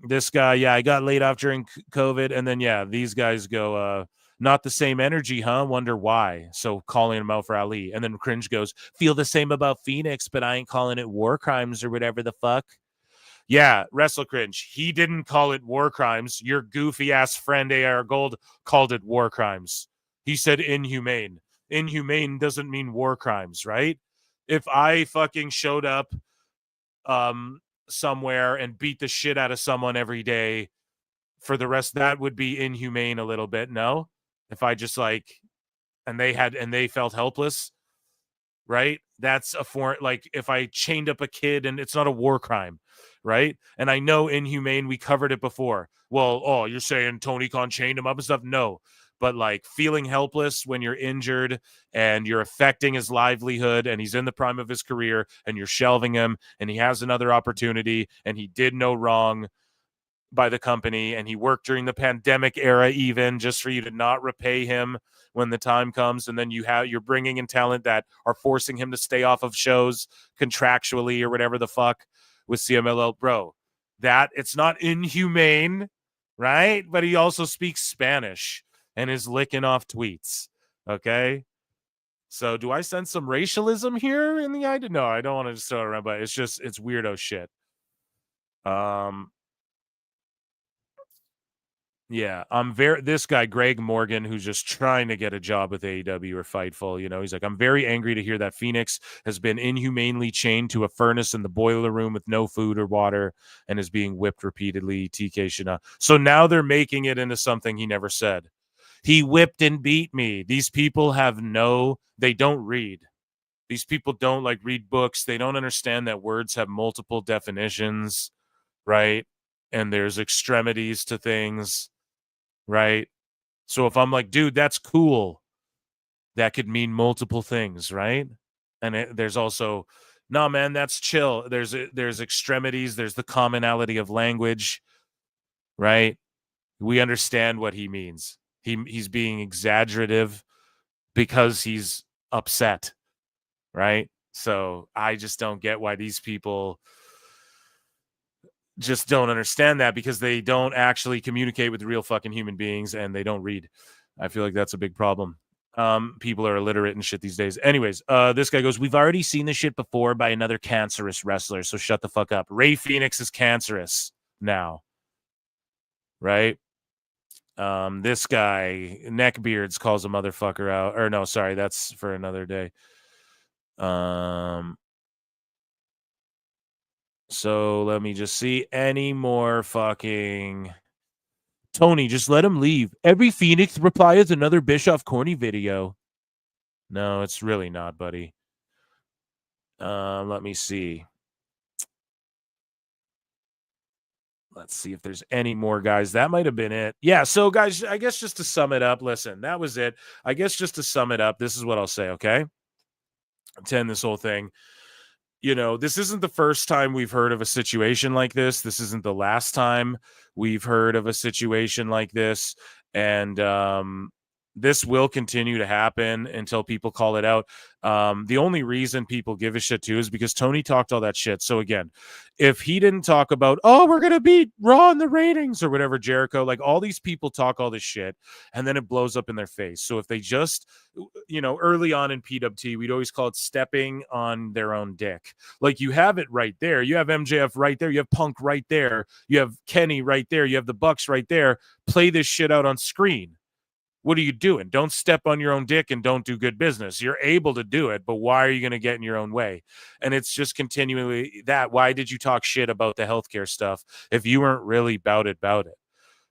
This guy, yeah, I got laid off during COVID, and then yeah, these guys go, not the same energy, huh? Wonder why. So calling him out for Ali, and then Cringe goes, feel the same about Phoenix, but I ain't calling it war crimes or whatever the fuck. Yeah, Wrestle Cringe. He didn't call it war crimes. Your goofy ass friend AR Gold called it war crimes. He said inhumane. Inhumane doesn't mean war crimes, right? If I fucking showed up somewhere and beat the shit out of someone every day for the rest, that would be inhumane a little bit, no? If I just like, and they felt helpless, right? That's a foreign, like if I chained up a kid, and it's not a war crime, right? And I know Inhumane, we covered it before. Well, oh, you're saying Tony Khan chained him up and stuff? No. But like, feeling helpless when you're injured and you're affecting his livelihood and he's in the prime of his career and you're shelving him and he has another opportunity and he did no wrong by the company and he worked during the pandemic era even just for you to not repay him when the time comes, and then you're bringing in talent that are forcing him to stay off of shows contractually or whatever the fuck with CMLL, bro. That it's not inhumane, right? But he also speaks Spanish and is licking off tweets. Okay. So do I sense some racialism here in the idea? No, I don't want to just throw it around, but it's weirdo shit. Yeah, this guy, Greg Morgan, who's just trying to get a job with AEW or Fightful, you know, he's like, I'm very angry to hear that Phoenix has been inhumanely chained to a furnace in the boiler room with no food or water and is being whipped repeatedly. TK Shana. So now they're making it into something he never said. He whipped and beat me. These people they don't read. These people don't like read books. They don't understand that words have multiple definitions, right? And there's extremities to things, right? So if I'm like, dude, that's cool, that could mean multiple things, right? And there's also, no, man, that's chill. There's extremities. There's the commonality of language, right? We understand what he means. He's being exaggerative because he's upset, right? So I just don't get why these people just don't understand that, because they don't actually communicate with real fucking human beings and they don't read. I feel like that's a big problem. People are illiterate and shit these days. Anyways, this guy goes, we've already seen this shit before by another cancerous wrestler, so shut the fuck up. Rey Fenix is cancerous now, right? This guy, Neckbeards, calls a motherfucker out. Or no, sorry, that's for another day. So let me just see any more fucking Tony, just let him leave. Every Phoenix reply is another Bischoff corny video. No, it's really not, buddy. Let me see. Let's see if there's any more, guys. That might have been it. Yeah, so, guys, I guess just to sum it up, listen, that was it. I guess just to sum it up, this is what I'll say, okay? To end this whole thing. you know, this isn't the first time we've heard of a situation like this. This isn't the last time we've heard of a situation like this. And this will continue to happen until people call it out. The only reason people give a shit too is because Tony talked all that shit. So again, if he didn't talk about, oh, we're going to beat Raw in the ratings or whatever, Jericho, like all these people talk all this shit and then it blows up in their face. So if they just, you know, early on in PWT, we'd always call it stepping on their own dick. Like you have it right there. You have MJF right there. You have Punk right there. You have Kenny right there. You have the Bucks right there. Play this shit out on screen. What are you doing? Don't step on your own dick and don't do good business. You're able to do it, but why are you going to get in your own way? And it's just continually that. Why did you talk shit about the healthcare stuff if you weren't really about it?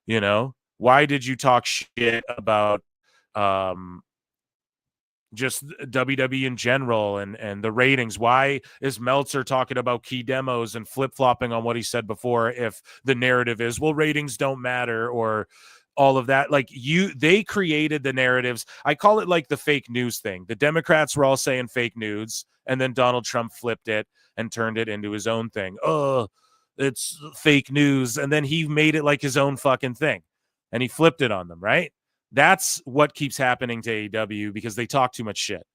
You know, why did you talk shit about just WWE in general and the ratings? Why is Meltzer talking about key demos and flip-flopping on what he said before if the narrative is, well, ratings don't matter or all of that? Like they created the narratives. I call it like the fake news thing. The Democrats were all saying fake news, and then Donald Trump flipped it and turned it into his own thing. Oh, it's fake news. And then he made it like his own fucking thing, and he flipped it on them, right? That's what keeps happening to AEW because they talk too much shit.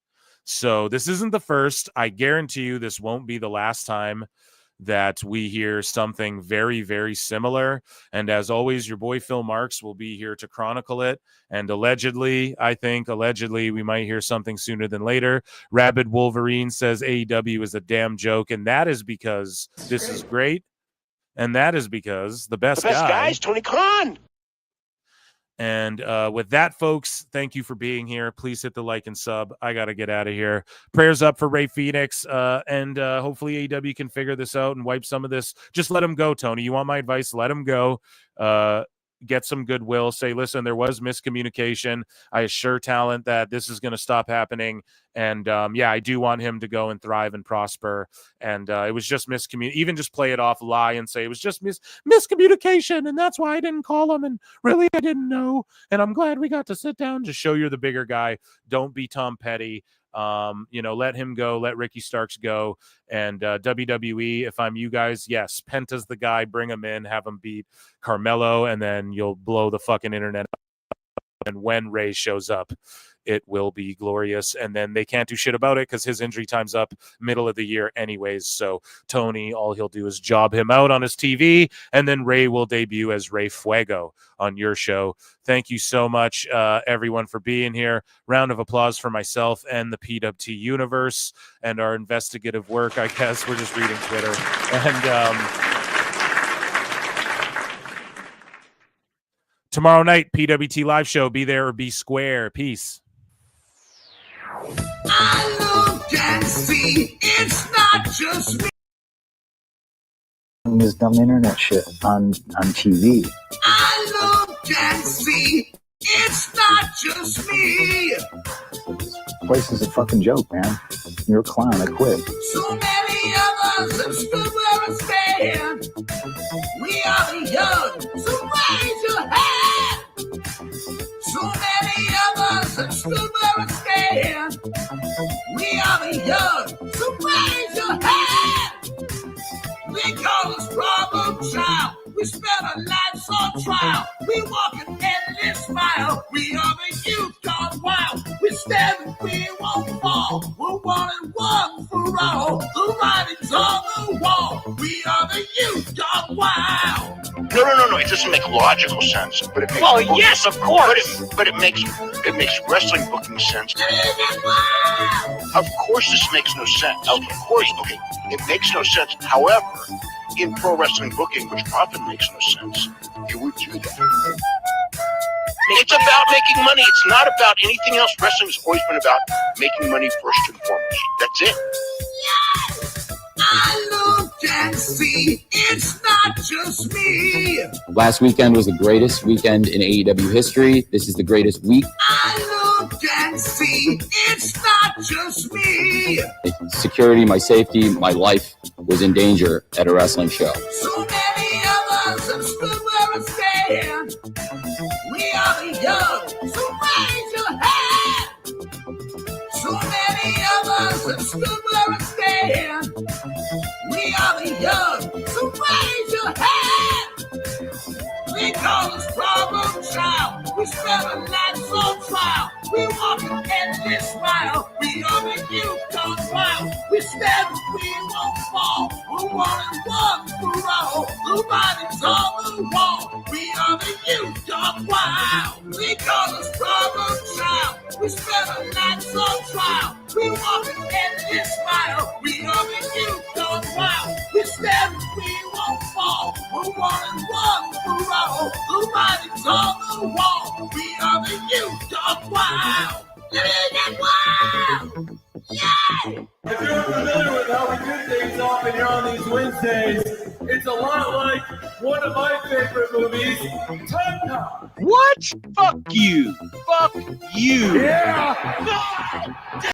So this isn't the first. I guarantee you this won't be the last time that we hear something very, very similar. And as always, your boy Phil Marks will be here to chronicle it. And allegedly, we might hear something sooner than later. Rabid Wolverine says AEW is a damn joke. And that is because this is great. And that is because the best guy is Tony Khan. And with that, folks, thank you for being here. Please hit the like and sub. I got to get out of here. Prayers up for Rey Fenix. And hopefully AEW can figure this out and wipe some of this. Just let him go, Tony. You want my advice? Let him go. Get some goodwill. Say, listen, there was miscommunication. I assure talent that this is going to stop happening. And yeah, I do want him to go and thrive and prosper. And it was just miscommunication. Even just play it off, lie, and say it was just miscommunication. And that's why I didn't call him. And really, I didn't know. And I'm glad we got to sit down. Just show you're the bigger guy. Don't be Tom Petty. You know, let him go. Let Ricky Starks go. And WWE, if I'm you guys, yes, Penta's the guy. Bring him in. Have him beat Carmelo. And then you'll blow the fucking internet up. And when Ray shows up, it will be glorious. And then they can't do shit about it because his injury time's up middle of the year anyways. So Tony, all he'll do is job him out on his TV, and then Ray will debut as Rey Fuego on your show. Thank you so much, everyone, for being here. Round of applause for myself and the PWT universe and our investigative work, I guess. We're just reading Twitter. And tomorrow night, PWT live show. Be there or be square. Peace. I look and see it's not just me. This dumb internet shit on TV. I look and see it's not just me. This place is a fucking joke, man. You're a clown. I quit. So many of us have stood where I stand. We are the young, so raise your hand. So many of us have stood where I stand. We are the young, so raise your hand. We call us problem child. We spend our lives on trial. We walk an endless mile. We are the youth gone wild. We stand and we won't fall. We're one and one for all. The writing's on the wall. We are the youth gone wild. No. It doesn't make logical sense, but it makes. Well, yes, of course. But it makes wrestling booking sense. Of course, this makes no sense. Of course, okay, it makes no sense. However, in pro wrestling booking, which often makes no sense, you would do that. It's about making money. It's not about anything else. Wrestling's always been about making money first and foremost. That's it. Yes, I look and see it's not just me. Last weekend was the greatest weekend in AEW history. This is the greatest week. I look and see it's not just me. Security, my safety, my life was in danger at a wrestling show. So many of us have stood where I stand. We are the young, so raise your hand. So many of us subscribe where I stand. We are the young, so raise your hand. We call this problem child. We spend our lives on trial. We walk an endless smile. We are the youth on trial. We stand, we won't fall. We're one and one for all. Nobody's on the wall. We are the youth on wild. We call this problem child. We spend our lives on trial. We walk an endless smile. We are the youth on wild. We stand, we won't fall. We're one and one for all. Nobody's on the wall. We are the youth on wild. Living wild. Yay! If you're familiar with how we do things often here on these Wednesdays, it's a lot like one of my favorite movies, Time Cop. What? Fuck you. Fuck you. Yeah!